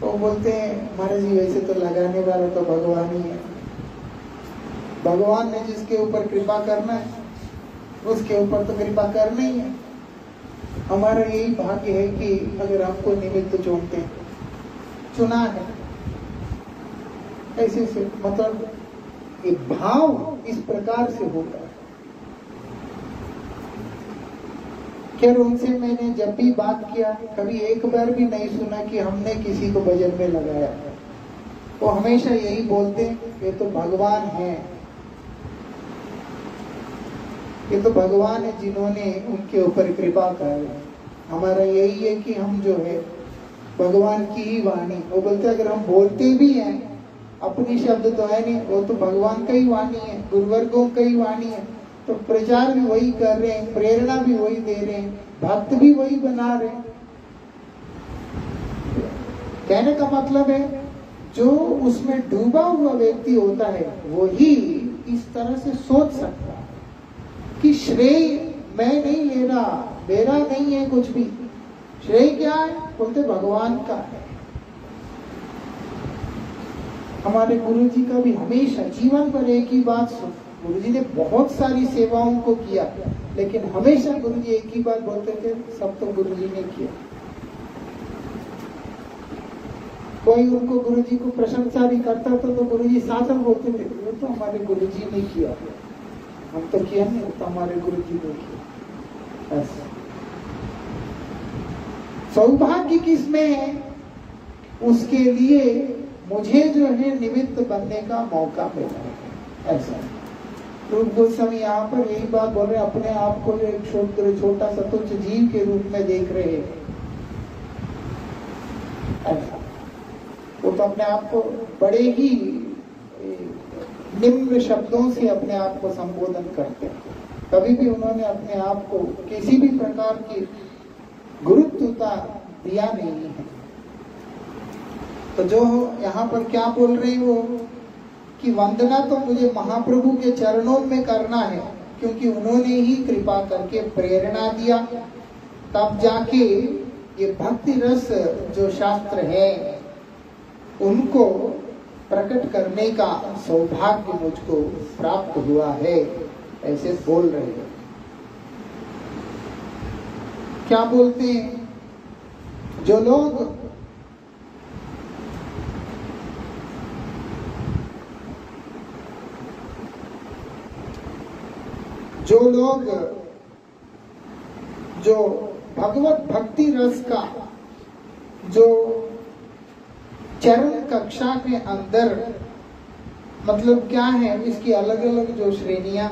तो बोलते हैं महाराज जी वैसे तो लगाने वाला तो भगवान ही है, भगवान ने जिसके ऊपर कृपा करना है उसके ऊपर तो कृपा करना ही है। हमारा यही भाग्य है कि अगर हमको निमित्त चुना है ऐसे से, मतलब एक भाव इस प्रकार से होता है। खैर उनसे मैंने जब भी बात किया कभी एक बार भी नहीं सुना कि हमने किसी को भजन में लगाया। वो हमेशा यही बोलते ये तो भगवान है, ये तो भगवान है जिन्होंने उनके ऊपर कृपा कर। हमारा यही है कि हम जो है भगवान की ही वाणी, वो बोलते अगर हम बोलते भी हैं अपनी शब्द तो है नहीं, वो तो भगवान का ही वाणी है, गुरुवर्गों का ही वाणी है, तो प्रचार भी वही कर रहे हैं, प्रेरणा भी वही दे रहे हैं, भक्त भी वही बना रहे हैं। कहने का मतलब है जो उसमें डूबा हुआ व्यक्ति होता है वो ही इस तरह से सोच सकता है कि श्रेय मैं नहीं ले रहा, मेरा नहीं है कुछ भी, श्रेय क्या है बोलते भगवान का है। हमारे गुरु जी का भी हमेशा जीवन पर एक ही बात सुन, गुरु जी ने बहुत सारी सेवाओं को किया लेकिन हमेशा गुरु जी एक ही बात बोलते थे, सब तो गुरु जी ने किया। कोई उनको गुरु जी को प्रशंसा भी करता था तो गुरु जी साथ बोलते थे वो तो हमारे गुरु जी ने किया, हम तो किया नहीं, तो हमारे गुरु जी ने किया। ऐसा सौभाग्य किसमें है, उसके लिए मुझे जो है निमित्त बनने का मौका मिला है। ऐसा रूप गोस्वामी यहाँ पर यही बात बोल रहे हैं, अपने आप को जो एक छोटा सा तुच्छ जीव के रूप में देख रहे हैं। ऐसा वो तो अपने आप को बड़े ही निम्न शब्दों से अपने आप को संबोधन करते हैं। कभी भी उन्होंने अपने आप को किसी भी प्रकार की गुरुत्वता दिया नहीं है। तो जो यहाँ पर क्या बोल रहे हो कि वंदना तो मुझे महाप्रभु के चरणों में करना है क्योंकि उन्होंने ही कृपा करके प्रेरणा दिया, तब जाके ये भक्ति रस जो शास्त्र है उनको प्रकट करने का सौभाग्य मुझको प्राप्त हुआ है, ऐसे बोल रहे हैं। क्या बोलते हैं जो लोग जो भगवत भक्ति रस का जो चरण कक्षा के अंदर, मतलब क्या है इसकी अलग अलग जो श्रेणियां,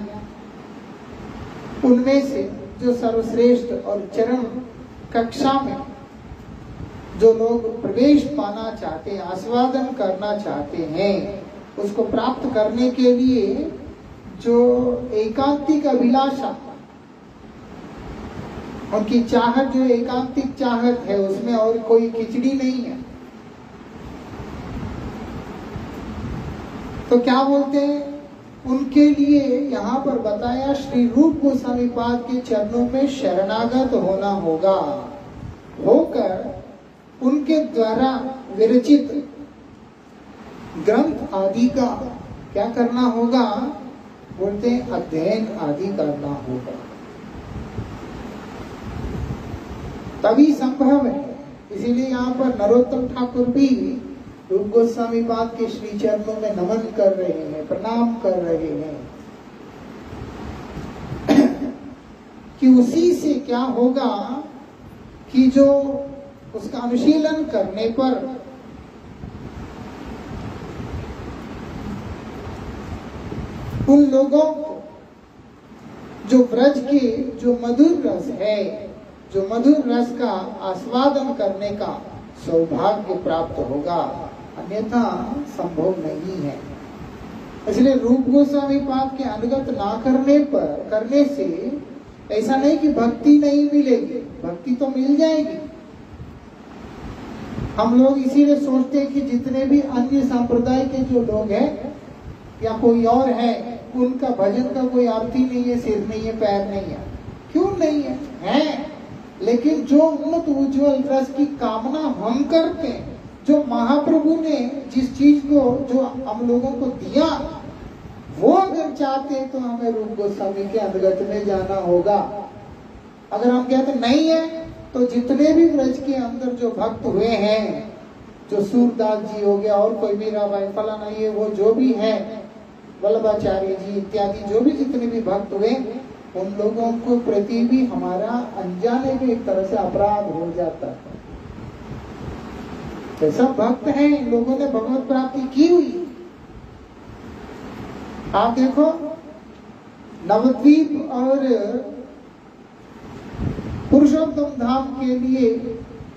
उनमें से जो सर्वश्रेष्ठ और चरण कक्षा में जो लोग प्रवेश पाना चाहते हैं, आस्वादन करना चाहते हैं, उसको प्राप्त करने के लिए जो एकांतिक अभिलाषा, उनकी चाहत जो एकांतिक चाहत है उसमें और कोई खिचड़ी नहीं है, तो क्या बोलते हैं उनके लिए यहाँ पर बताया श्री रूप गोस्वामी पाद के चरणों में शरणागत होना होगा, होकर उनके द्वारा विरचित ग्रंथ आदि का क्या करना होगा, बोलते हैं अध्ययन आदि करना होगा, तभी संभव है। इसीलिए यहाँ पर नरोत्तम ठाकुर भी रूप गोस्वामी पाद के श्री चरणों में नमन कर रहे हैं, प्रणाम कर रहे हैं कि उसी से क्या होगा कि जो उसका अनुशीलन करने पर उन लोगों को जो ब्रज के जो मधुर रस है, जो मधुर रस का आस्वादन करने का सौभाग्य प्राप्त होगा, अन्यथा संभव नहीं है। इसलिए रूप गोस्वामी पाद के अनुगत ना करने से ऐसा नहीं कि भक्ति नहीं मिलेगी, भक्ति तो मिल जाएगी। हम लोग इसीलिए सोचते हैं कि जितने भी अन्य संप्रदाय के जो लोग हैं या कोई और है, उनका भजन का कोई अर्थ ही नहीं है, सिर नहीं है, पैर नहीं है। क्यों नहीं है? है, लेकिन जो उन्नत उज्जवल रस की कामना हम करते हैं, जो महाप्रभु ने जिस चीज को जो हम लोगों को दिया, वो अगर चाहते हैं तो हमें रूप गोस्वामी के अंतर्गत में जाना होगा। अगर हम कहते नहीं है, तो जितने भी ब्रज के अंदर जो भक्त हुए हैं, जो सूरदास जी हो गया और कोई मीराबाई फलाना, ये वो जो भी है, वल्लभाचार्य जी इत्यादि, जो भी जितने भी भक्त हुए, उन लोगों को प्रति भी हमारा अनजाने में एक तरह से अपराध हो जाता है। ऐसा भक्त है, इन लोगों ने भगवत प्राप्ति की हुई। आप देखो, नवद्वीप और पुरुषोत्तम धाम के लिए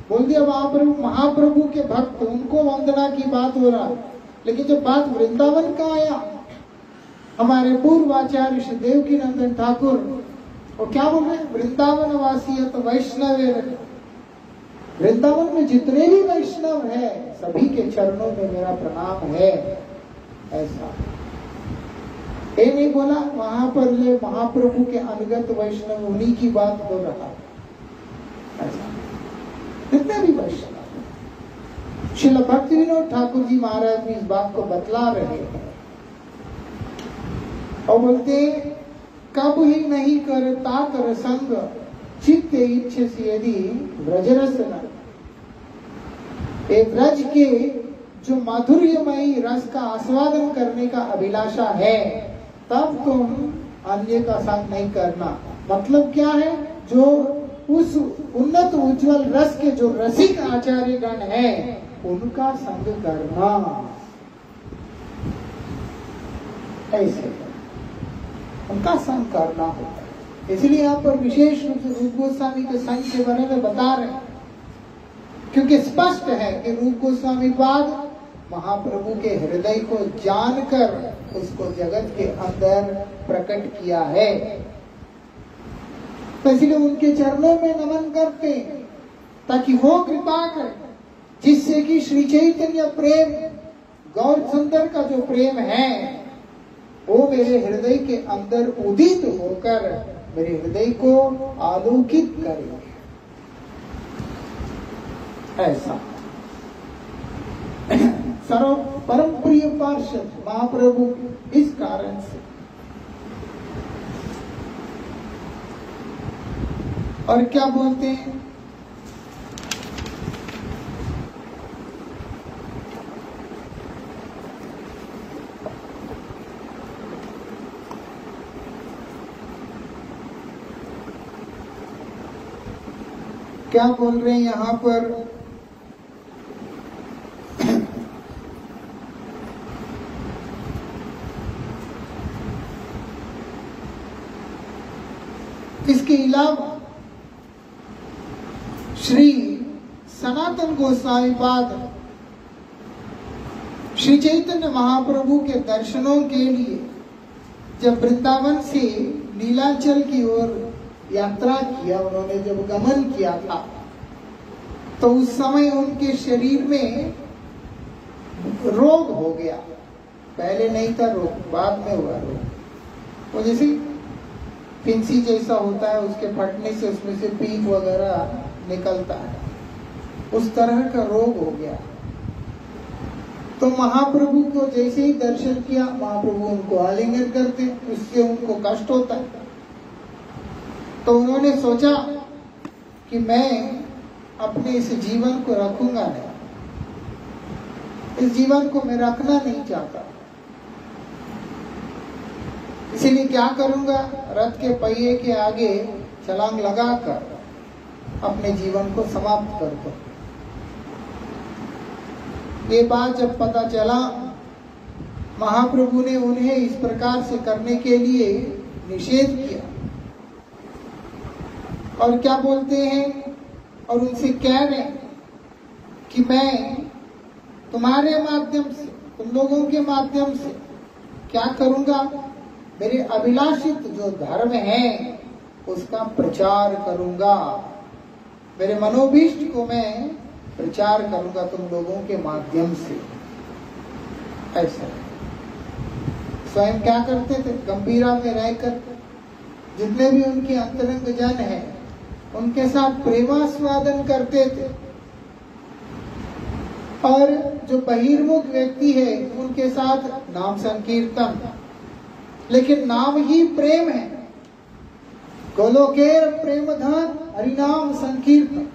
बोल दिया महाप्रभु के भक्त, उनको वंदना की बात हो रहा। लेकिन जब बात वृंदावन का आया, हमारे पूर्वाचार्य श्री देवकी नंदन ठाकुर, वो क्या बोल रहे हैं? वृंदावन वासी तो वैष्णव, वृंदावन में जितने भी वैष्णव है, सभी के चरणों में मेरा प्रणाम है। ऐसा ये नहीं बोला वहां पर ले महाप्रभु के अनुगत वैष्णव, उन्हीं की बात हो रहा। ऐसा जितने भी वैष्णव, श्रील भक्ति विनोद ठाकुर जी महाराज भी इस बात को बतला रहे हैं और बोलते, कब ही नहीं करता कर संग, चित्त इच्छे से यदि ब्रजरस न। एक ब्रज के जो माधुर्यमयी रस का आस्वादन करने का अभिलाषा है, तब तुम अन्य का संग नहीं करना। मतलब क्या है? जो उस उन्नत उज्जवल रस के जो रसिक आचार्य गण है, उनका संग करना। ऐसे उनका संग करना होता है। इसलिए यहाँ पर विशेष रूप से रूप गोस्वामी के संग के बारे में बता रहे हैं, क्योंकि स्पष्ट है कि रूप गोस्वामी पाद महाप्रभु के हृदय को जानकर उसको जगत के अंदर प्रकट किया है। तो इसलिए उनके चरणों में नमन करते हैं, ताकि वो कृपा करें, जिससे कि श्री चैतन्य प्रेम, गौर सुंदर का जो प्रेम है, वो मेरे हृदय के अंदर उदित होकर मेरे हृदय को आलोकित करे। ऐसा सर्व परम प्रिय पार्षद महाप्रभु, इस कारण से। और क्या बोलते हैं? क्या बोल रहे हैं यहाँ पर? इसके अलावा श्री सनातन गोस्वामी पाद श्री चैतन्य महाप्रभु के दर्शनों के लिए जब वृंदावन से नीलांचल की ओर यात्रा किया, उन्होंने जब गमन किया था, तो उस समय उनके शरीर में रोग हो गया। पहले नहीं था रोग, बाद में हुआ रोग। वो जैसे फिंसी जैसा होता है, उसके फटने से उसमें से पीप वगैरह निकलता है, उस तरह का रोग हो गया। तो महाप्रभु को जैसे ही दर्शन किया, महाप्रभु उनको आलिंगन करते, उससे उनको कष्ट होता है। तो उन्होंने सोचा कि मैं अपने इस जीवन को रखूंगा नहीं, इस जीवन को मैं रखना नहीं चाहता। इसीलिए क्या करूंगा, रथ के पहिए के आगे छलांग लगाकर अपने जीवन को समाप्त कर दो। ये बात जब पता चला, महाप्रभु ने उन्हें इस प्रकार से करने के लिए निषेध किया। और क्या बोलते हैं, और उनसे कह रहे कि मैं तुम्हारे माध्यम से, तुम लोगों के माध्यम से क्या करूंगा, मेरे अभिलाषित जो धर्म है उसका प्रचार करूंगा, मेरे मनोभीष्ट को मैं प्रचार करूंगा तुम लोगों के माध्यम से। ऐसा स्वयं क्या करते थे, गंभीरा में रहकर जितने भी उनके अंतरंग जन हैं उनके साथ प्रेमास्वादन करते थे, और जो बहिर्मुख व्यक्ति है उनके साथ नाम संकीर्तन। लेकिन नाम ही प्रेम है, गोलोकेर प्रेम धन हरिनाम संकीर्तन,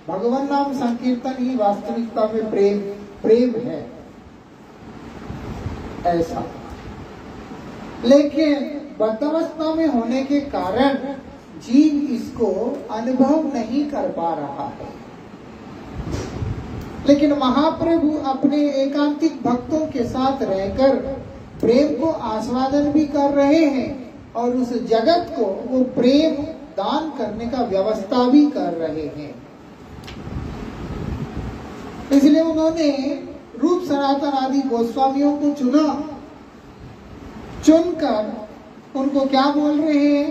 भगवान नाम संकीर्तन ही वास्तविकता में प्रेम है ऐसा। लेकिन बद्धावस्था में होने के कारण जीव इसको अनुभव नहीं कर पा रहा है। लेकिन महाप्रभु अपने एकांतिक भक्तों के साथ रहकर प्रेम को आस्वादन भी कर रहे हैं और उस जगत को वो प्रेम दान करने का व्यवस्था भी कर रहे हैं। इसलिए उन्होंने रूप सनातन आदि गोस्वामियों को चुनकर उनको क्या बोल रहे हैं,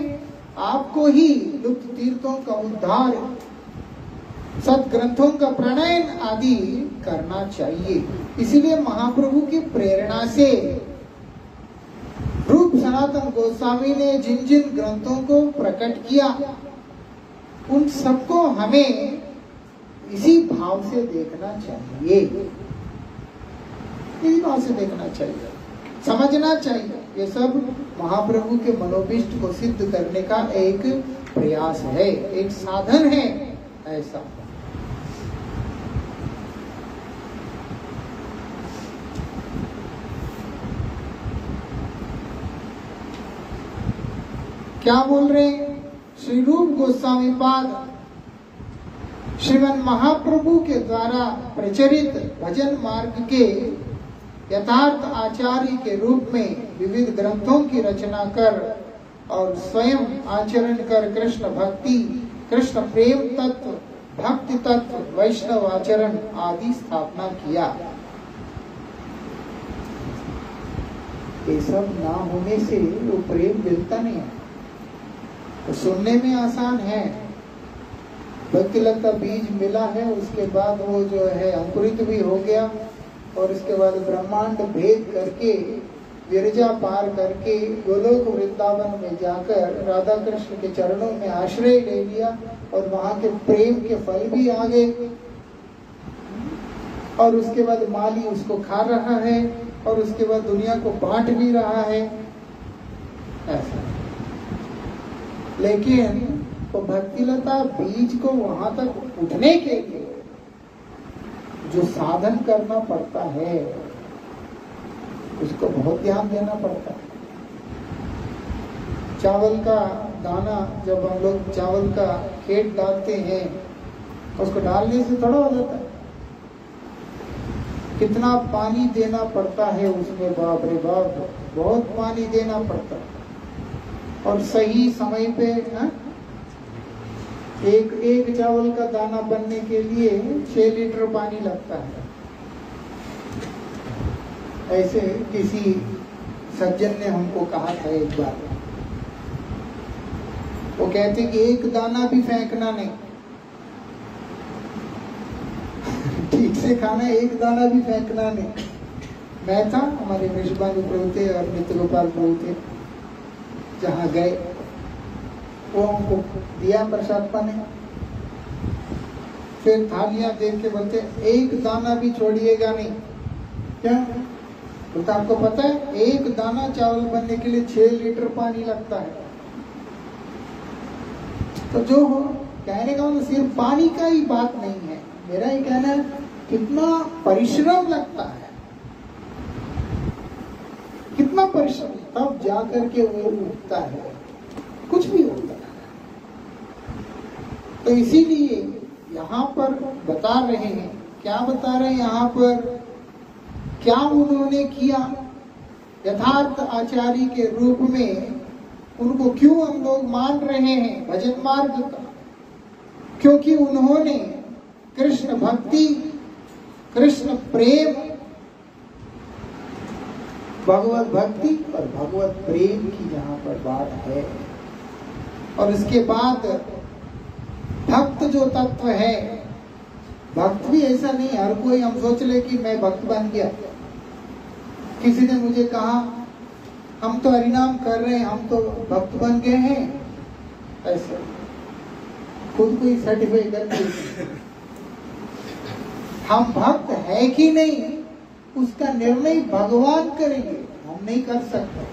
आपको ही लुप्त तीर्थों का उद्धार, सदग्रंथों का प्रणयन आदि करना चाहिए। इसलिए महाप्रभु की प्रेरणा से रूप सनातन गोस्वामी ने जिन जिन ग्रंथों को प्रकट किया उन सबको हमें इसी भाव से देखना चाहिए, इसी भाव से देखना चाहिए, समझना चाहिए। ये सब महाप्रभु के मनोभीष्ट को सिद्ध करने का एक प्रयास है, एक साधन है ऐसा। क्या बोल रहे हैं श्री रूप गोस्वामी पाद श्रीमन महाप्रभु के द्वारा प्रचलित भजन मार्ग के यथार्थ आचार्य के रूप में विविध ग्रंथों की रचना कर और स्वयं आचरण कर कृष्ण भक्ति, कृष्ण प्रेम तत्व, भक्ति तत्व, वैष्णव आचरण आदि स्थापना किया। ये सब ना होने से वो प्रेम मिलता नहीं है। तो सुनने में आसान है, भक्ति लगता बीज मिला है, उसके बाद वो जो है अंकुरित भी हो गया और इसके बाद ब्रह्मांड भेद करके विरजा पार करके गोलोक वृंदावन में जाकर राधा कृष्ण के चरणों में आश्रय ले लिया और वहां के प्रेम के फल भी आ गए और उसके बाद माली उसको खा रहा है और उसके बाद दुनिया को बांट भी रहा है ऐसा। लेकिन तो भक्तिलता बीज को वहां तक उठने के लिए जो साधन करना पड़ता है उसको बहुत ध्यान देना पड़ता है। चावल का दाना जब हम लोग चावल का खेत डालते हैं उसको डालने से थोड़ा हो जाता है, कितना पानी देना पड़ता है उसमें, बाप रे बाप बहुत पानी देना पड़ता है। और सही समय पे एक चावल का दाना बनने के लिए 6 लीटर पानी लगता है। ऐसे किसी सज्जन ने हमको कहा था एक बार, वो कहते कि एक दाना भी फेंकना नहीं, ठीक से खाना, एक दाना भी फेंकना नहीं। मैं था, हमारे मेजबान प्रभु थे और नित्य गोपाल प्रभु थे, जहाँ गए वो हमको दिया प्रसाद पाने, फिर थालियां देख के बोलते एक दाना भी छोड़िएगा नहीं। क्या तो आपको पता है एक दाना चावल बनने के लिए 6 लीटर पानी लगता है। तो जो हो कहने का मतलब सिर्फ पानी का ही बात नहीं है, मेरा ये कहना है कितना परिश्रम लगता है, कितना परिश्रम, तब जाकर के वो उठता है, कुछ भी होता है। तो इसीलिए यहाँ पर बता रहे हैं, क्या बता रहे हैं यहाँ पर, क्या उन्होंने किया यथार्थ आचार्य के रूप में, उनको क्यों हम लोग मान रहे हैं भजन मार्ग का, क्योंकि उन्होंने कृष्ण भक्ति, कृष्ण प्रेम, भगवत भक्ति और भगवत प्रेम की जहाँ पर बात है, और इसके बाद भक्त जो तत्व है, भक्त भी ऐसा नहीं हर कोई हम सोच ले कि मैं भक्त बन गया। किसी ने मुझे कहा हम तो हरिनाम कर रहे हैं, हम तो भक्त बन गए हैं, ऐसे खुद को ही सर्टिफाई करके हम भक्त है कि नहीं उसका निर्णय भगवान करेंगे, हम नहीं कर सकते।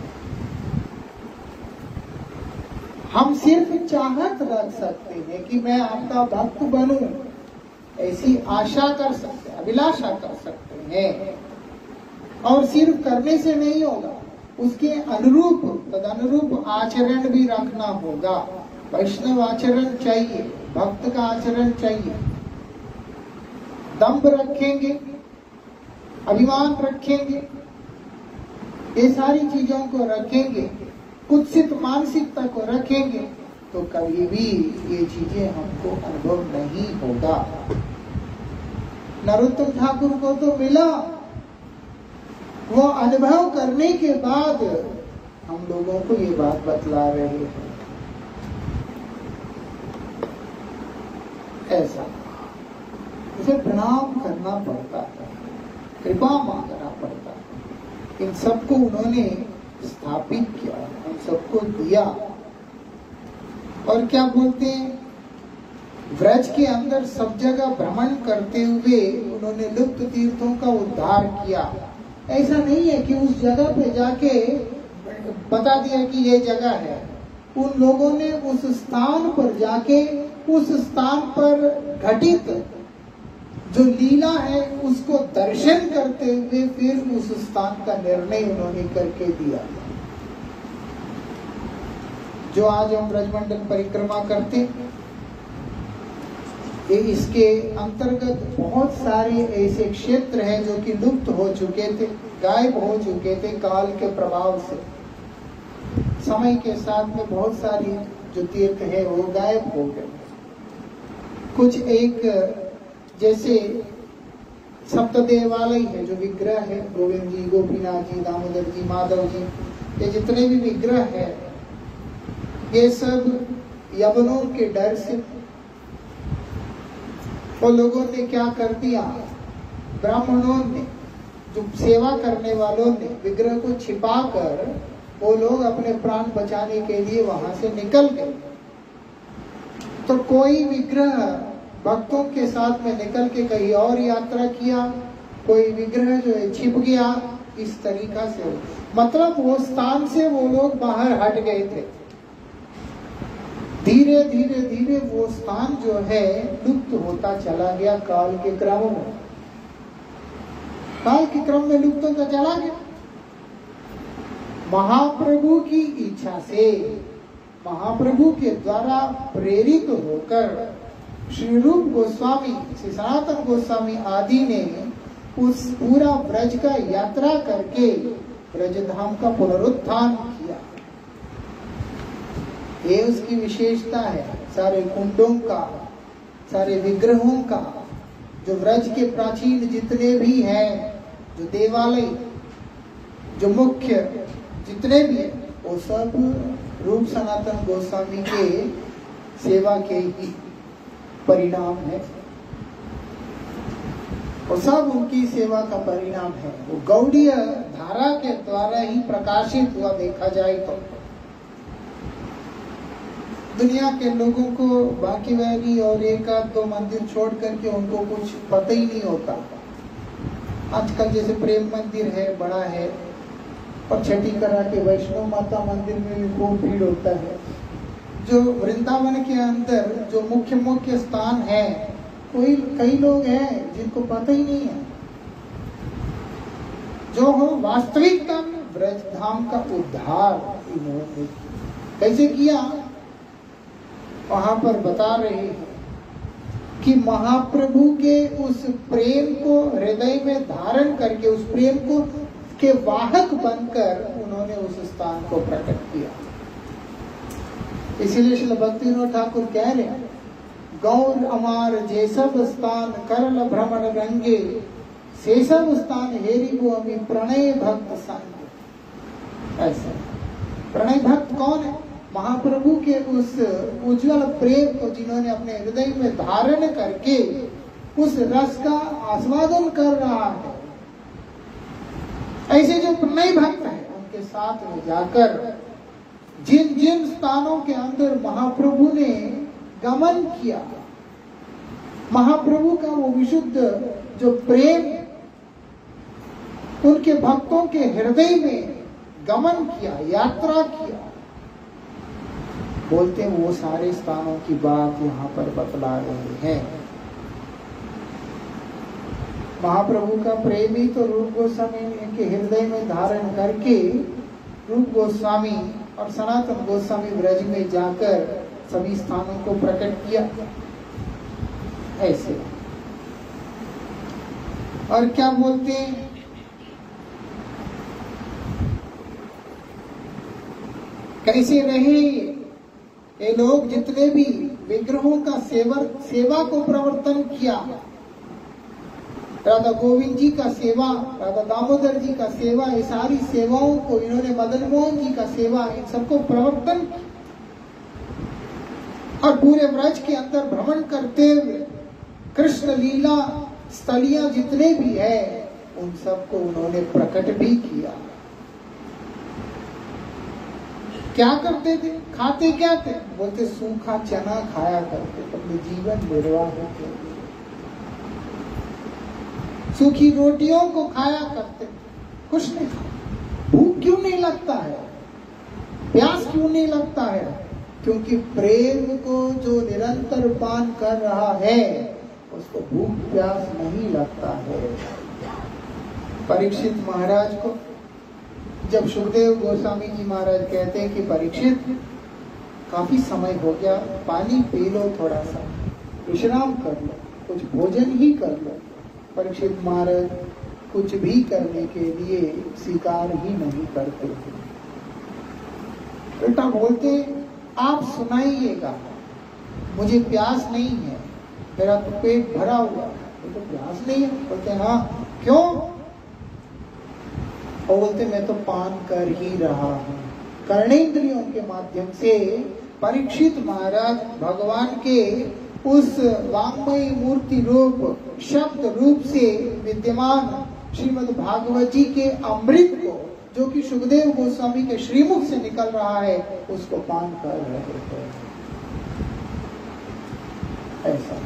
हम सिर्फ चाहत रख सकते हैं कि मैं आपका भक्त बनूं, ऐसी आशा कर सकते हैं, अभिलाषा कर सकते हैं। और सिर्फ करने से नहीं होगा, उसके अनुरूप तदनुरूप आचरण भी रखना होगा। वैष्णव आचरण चाहिए, भक्त का आचरण चाहिए। दंभ रखेंगे, अभिमान रखेंगे, ये सारी चीजों को रखेंगे, कुत्सित मानसिकता को रखेंगे, तो कभी भी ये चीजें हमको अनुभव नहीं होगा। नरोत्तम ठाकुर को तो मिला, वो अनुभव करने के बाद हम लोगों को ये बात बतला रहे हैं। ऐसा इसे प्रणाम करना पड़ता है, कृपा मांगना पड़ता है। इन सबको उन्होंने स्थापित किया, उन सबको दिया। और क्या बोलते हैं, व्रज के अंदर सब जगह भ्रमण करते हुए उन्होंने लुप्त तीर्थों का उद्धार किया। ऐसा नहीं है कि उस जगह पे जाके बता दिया कि ये जगह है। उन लोगों ने उस स्थान पर जाके उस स्थान पर घटित जो लीला है उसको दर्शन करते हुए फिर उस स्थान का निर्णय उन्होंने करके दिया। जो आज हम ब्रजमंडल परिक्रमा करते, इसके अंतर्गत बहुत सारे ऐसे क्षेत्र हैं जो कि लुप्त हो चुके थे, गायब हो चुके थे काल के प्रभाव से। समय के साथ में बहुत सारी जो तीर्थ है वो गायब हो गए। कुछ एक जैसे सप्त देवालय है, जो विग्रह है, गोविंद जी, गोपीनाथ जी, दामोदर जी, माधव जी, ये जितने भी विग्रह है, ये सब यवनों के डर से वो लोगों ने क्या कर दिया, ब्राह्मणों ने, जो सेवा करने वालों ने विग्रह को छिपाकर वो लोग अपने प्राण बचाने के लिए वहां से निकल गए। तो कोई विग्रह भक्तों के साथ में निकल के कहीं और यात्रा किया, कोई विग्रह जो है छिप गया। इस तरीका से मतलब वो स्थान से वो लोग बाहर हट गए थे। धीरे धीरे धीरे वो स्थान जो है लुप्त होता चला गया काल के क्रम में, काल के क्रम में लुप्त होता चला गया। महाप्रभु की इच्छा से, महाप्रभु के द्वारा प्रेरित होकर श्री रूप गोस्वामी, श्री सनातन गोस्वामी आदि ने उस पूरा ब्रज का यात्रा करके ब्रजधाम का पुनरुत्थान किया। ये उसकी विशेषता है। सारे कुंडों का, सारे विग्रहों का, जो व्रज के प्राचीन जितने भी हैं, जो देवालय, जो मुख्य जितने भी है, वो सब रूप सनातन गोस्वामी के सेवा के ही परिणाम है। और सब उनकी सेवा का परिणाम है। वो गौड़ीय धारा के द्वारा ही प्रकाशित हुआ। देखा जाए तो दुनिया के लोगों को बाकी वैरी और एक आध दो मंदिर छोड़ करके उनको कुछ पता ही नहीं होता। आजकल जैसे प्रेम मंदिर है, बड़ा है, और छठी करा के वैष्णो माता मंदिर में भी खूब भीड़ होता है। जो वृंदावन के अंदर जो मुख्य मुख्य स्थान है, कई लोग हैं जिनको पता ही नहीं है। जो हो वास्तविकता में ब्रजधाम का उद्धार इन्होंने कैसे किया, वहां पर बता रहे हैं कि महाप्रभु के उस प्रेम को हृदय में धारण करके, उस प्रेम को के वाहक बनकर उन्होंने उस स्थान को प्रकट किया। इसीलिए श्री भक्तिविनोद ठाकुर कह रहे हैं, गौर अमार जे सब स्थान करल भ्रमण रंगे, से सब स्थान हेरी वो अमी प्रणय भक्त संग। ऐसा प्रणय भक्त कौन है? महाप्रभु के उस उज्जवल प्रेम को जिन्होंने अपने हृदय में धारण करके उस रस का आस्वादन कर रहा है। ऐसे जो प्रणय भक्त है, के साथ में जाकर जिन जिन स्थानों के अंदर महाप्रभु ने गमन किया, महाप्रभु का वो विशुद्ध जो प्रेम उनके भक्तों के हृदय में गमन किया, यात्रा किया, बोलते हैं वो सारे स्थानों की बात यहाँ पर बतला रहे हैं। महाप्रभु का प्रेम ही तो रूप गोस्वामी इनके हृदय में धारण करके रूप गोस्वामी और सनातन गोस्वामी ब्रज में जाकर सभी स्थानों को प्रकट किया। ऐसे और क्या बोलते हैं, कैसे रहे ये लोग जितने भी विग्रहों का सेवा को प्रवर्तन किया, राधा गोविंद जी का सेवा, राधा दामोदर जी का सेवा, ये सारी सेवाओं को इन्होंने मदन मोहन जी का सेवा, इन सबको प्रवर्तन और पूरे ब्रज के अंदर भ्रमण करते हुए कृष्ण लीला स्थलियां जितने भी है उन सबको उन्होंने प्रकट भी किया। क्या करते थे, खाते क्या थे, बोलते सूखा चना खाया करते, अपने जीवन निर्वाह के सूखी रोटियों को खाया करते, कुछ नहीं खाते। भूख क्यों नहीं लगता है, प्यास क्यों नहीं लगता है, क्योंकि प्रेम को जो निरंतर पान कर रहा है उसको भूख प्यास नहीं लगता है। परीक्षित महाराज को जब सुखदेव गोस्वामी जी महाराज कहते हैं कि परीक्षित काफी समय हो गया, पानी पी लो, थोड़ा सा विश्राम कर लो, कुछ भोजन ही कर लो। परीक्षित महाराज कुछ भी करने के लिए स्वीकार ही नहीं करते। बेटा बोलते आप सुनाइएगा, मुझे प्यास नहीं है, मेरा तो पेट भरा हुआ है, तो प्यास नहीं है। बोलते हाँ क्यों, और बोलते मैं तो पान कर ही रहा हूँ। कर्णेंद्रियों के माध्यम से परीक्षित महाराज भगवान के उस वाङ्मयी मूर्ति रूप शब्द रूप से विद्यमान श्रीमद् भागवत जी के अमृत को, जो कि सुखदेव गोस्वामी के श्रीमुख से निकल रहा है, उसको पान कर रहे थे। ऐसा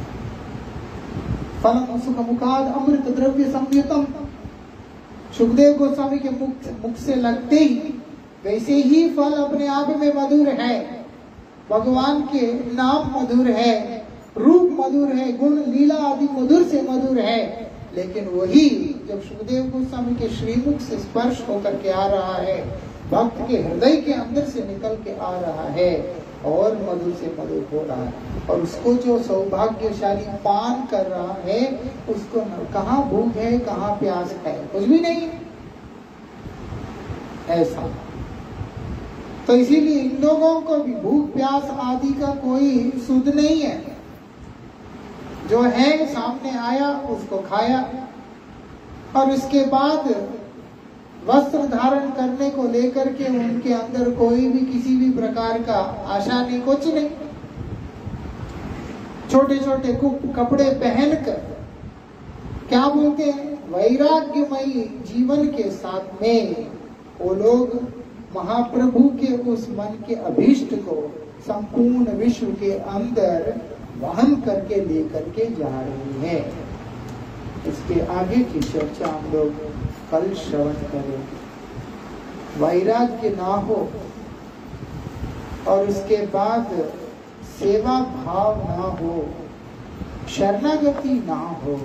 फलम सुख मुखाद अमृत द्रव्य संयुतम, सुखदेव गोस्वामी के मुख से लगते ही वैसे ही फल अपने आप में मधुर है। भगवान के नाम मधुर है, रूप मधुर है, गुण लीला आदि मधुर से मधुर है, लेकिन वही जब सुखदेव गोस्वामी के श्रीमुख से स्पर्श होकर के आ रहा है, भक्त के हृदय के अंदर से निकल के आ रहा है और मधुर से मधुर हो रहा है, और उसको जो सौभाग्यशाली पान कर रहा है उसको कहाँ भूख है, कहाँ प्यास है, कुछ भी नहीं है। ऐसा तो इसीलिए इन लोगों को भी भूख प्यास आदि का कोई सुध नहीं है। जो है सामने आया उसको खाया, और उसके बाद वस्त्र धारण करने को लेकर के उनके अंदर कोई भी किसी भी प्रकार का आशा नहीं, कुछ नहीं। छोटे छोटे कपड़े पहनकर क्या बोलते हैं, वैराग्यमयी जीवन के साथ में वो लोग महाप्रभु के उस मन के अभीष्ट को संपूर्ण विश्व के अंदर वहन करके लेकर के जा रही है। इसके आगे की चर्चा हम लोग कल श्रवण करेंगे। वैराग्य ना हो और उसके बाद सेवा भाव ना हो, शरणागति ना हो,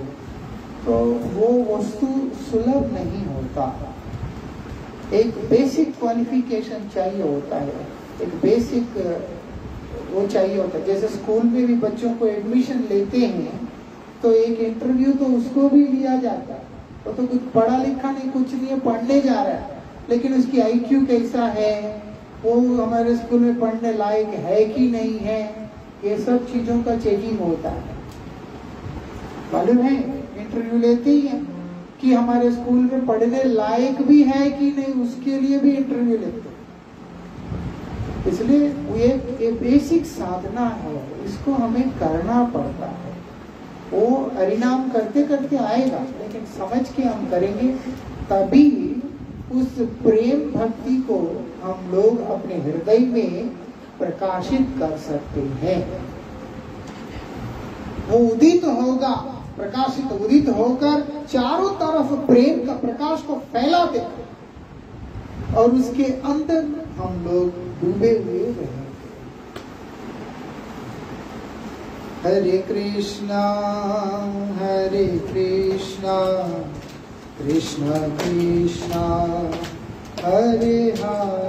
तो वो वस्तु सुलभ नहीं होता। एक बेसिक क्वालिफिकेशन चाहिए होता है, एक बेसिक वो चाहिए होता है। जैसे स्कूल में भी बच्चों को एडमिशन लेते हैं तो एक इंटरव्यू तो उसको भी लिया जाता है, वो तो कुछ पढ़ा लिखा नहीं, कुछ नहीं है, पढ़ने जा रहा है, लेकिन उसकी आईक्यू कैसा है, वो हमारे स्कूल में पढ़ने लायक है कि नहीं है, ये सब चीजों का चेकिंग होता है। मालूम है, इंटरव्यू लेते ही है कि हमारे स्कूल में पढ़ने लायक भी है कि नहीं, उसके लिए भी इंटरव्यू लेते हैं। इसलिए ये बेसिक साधना है, इसको हमें करना पड़ता है। वो परिणाम करते करते आएगा, लेकिन समझ के हम करेंगे तभी उस प्रेम भक्ति को हम लोग अपने हृदय में प्रकाशित कर सकते हैं। वो उदित होगा, प्रकाशित उदित होकर चारों तरफ प्रेम का प्रकाश को फैला देगा और उसके अंदर हम लोग डूबे हुए रहेंगे। हरे कृष्णा कृष्णा कृष्णा हरे हरे,